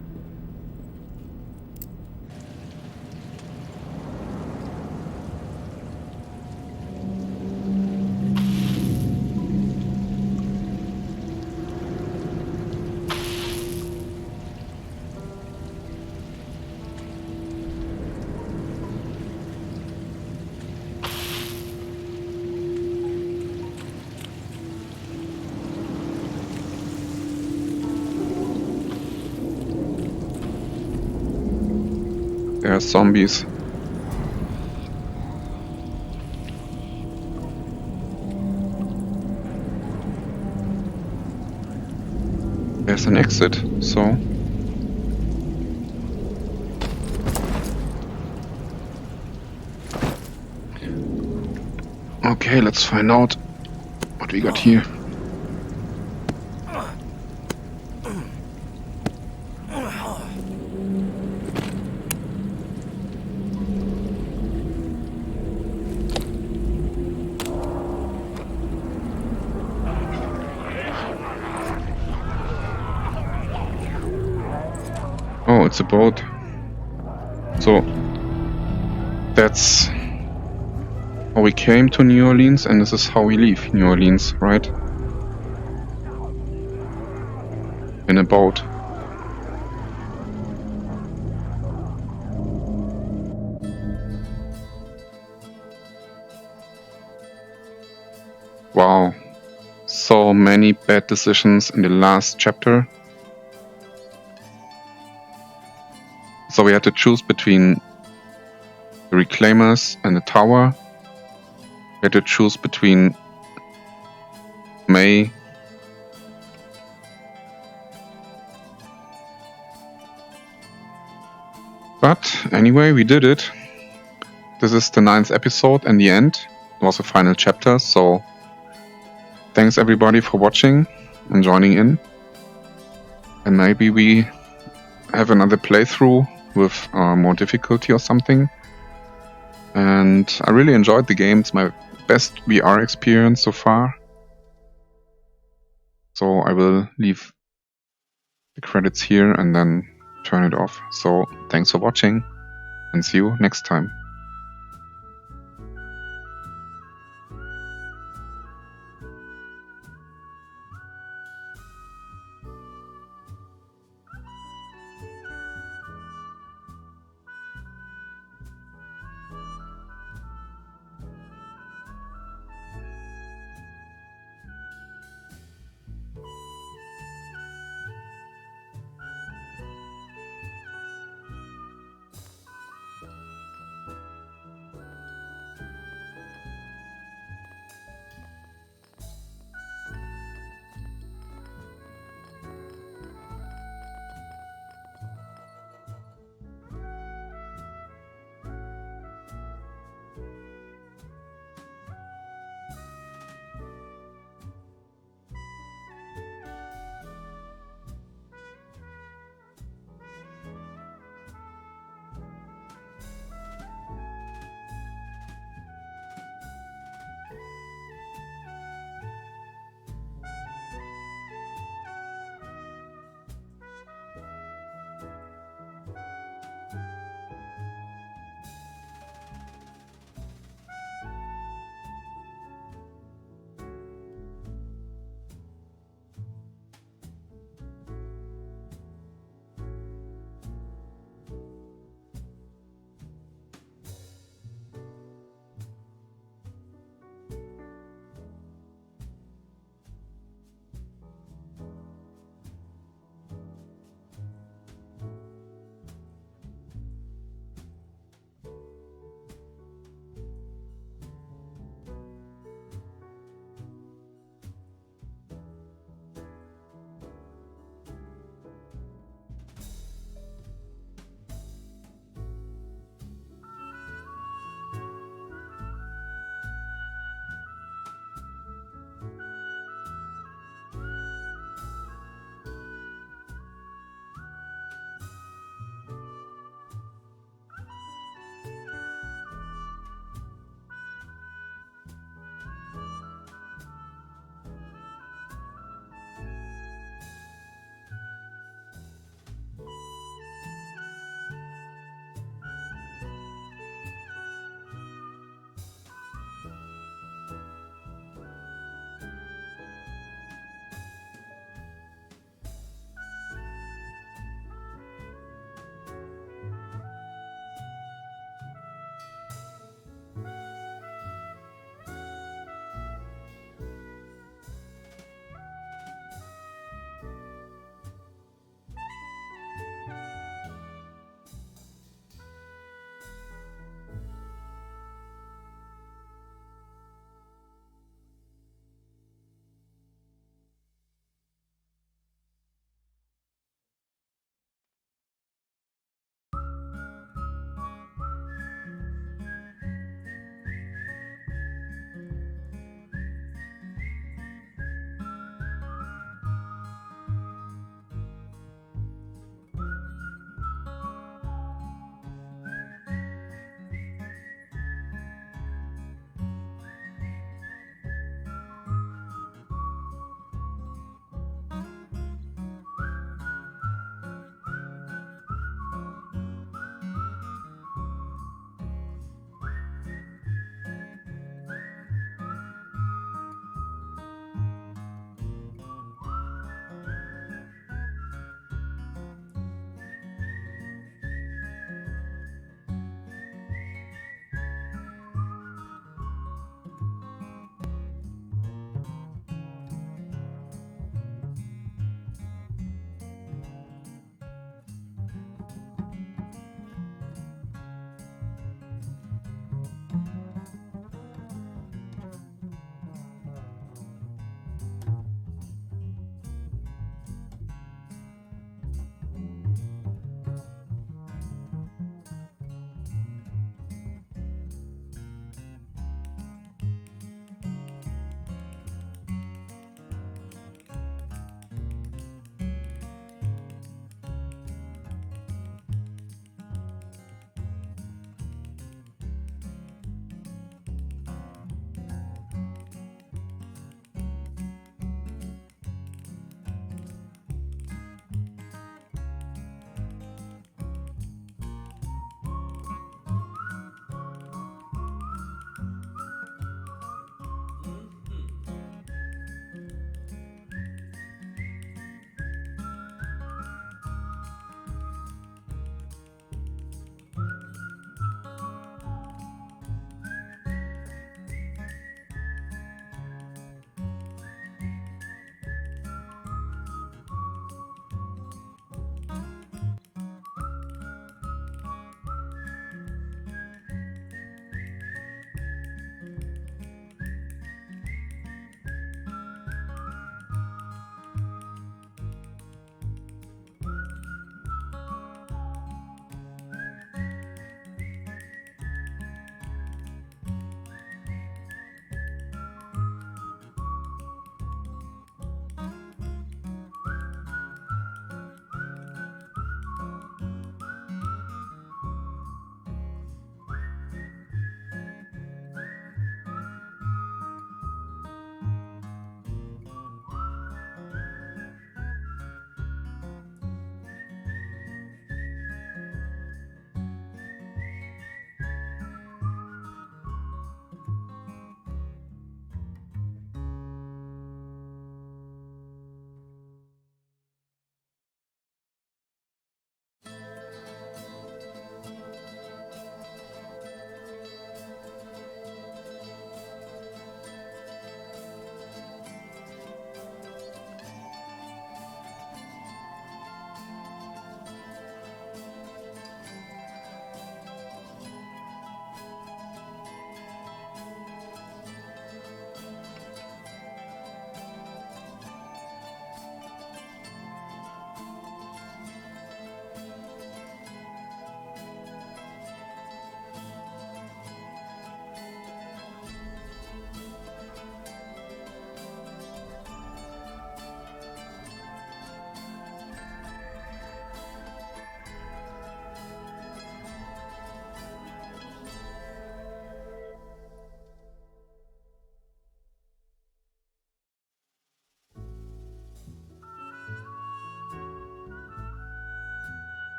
There are zombies. There's an exit, so... Okay, let's find out what we got here. Oh, it's a boat. So that's how we came to New Orleans, and this is how we leave New Orleans, right? In a boat. Wow. So many bad decisions in the last chapter. So we had to choose between the Reclaimers and the tower. We had to choose between May but anyway, we did it. This is the 9th episode and the end. It was the final chapter, so thanks everybody for watching and joining in. And maybe we have another playthrough with more difficulty or something. And I really enjoyed the game. It's my best VR experience so far. So I will leave the credits here and then turn it off. So thanks for watching and see you next time.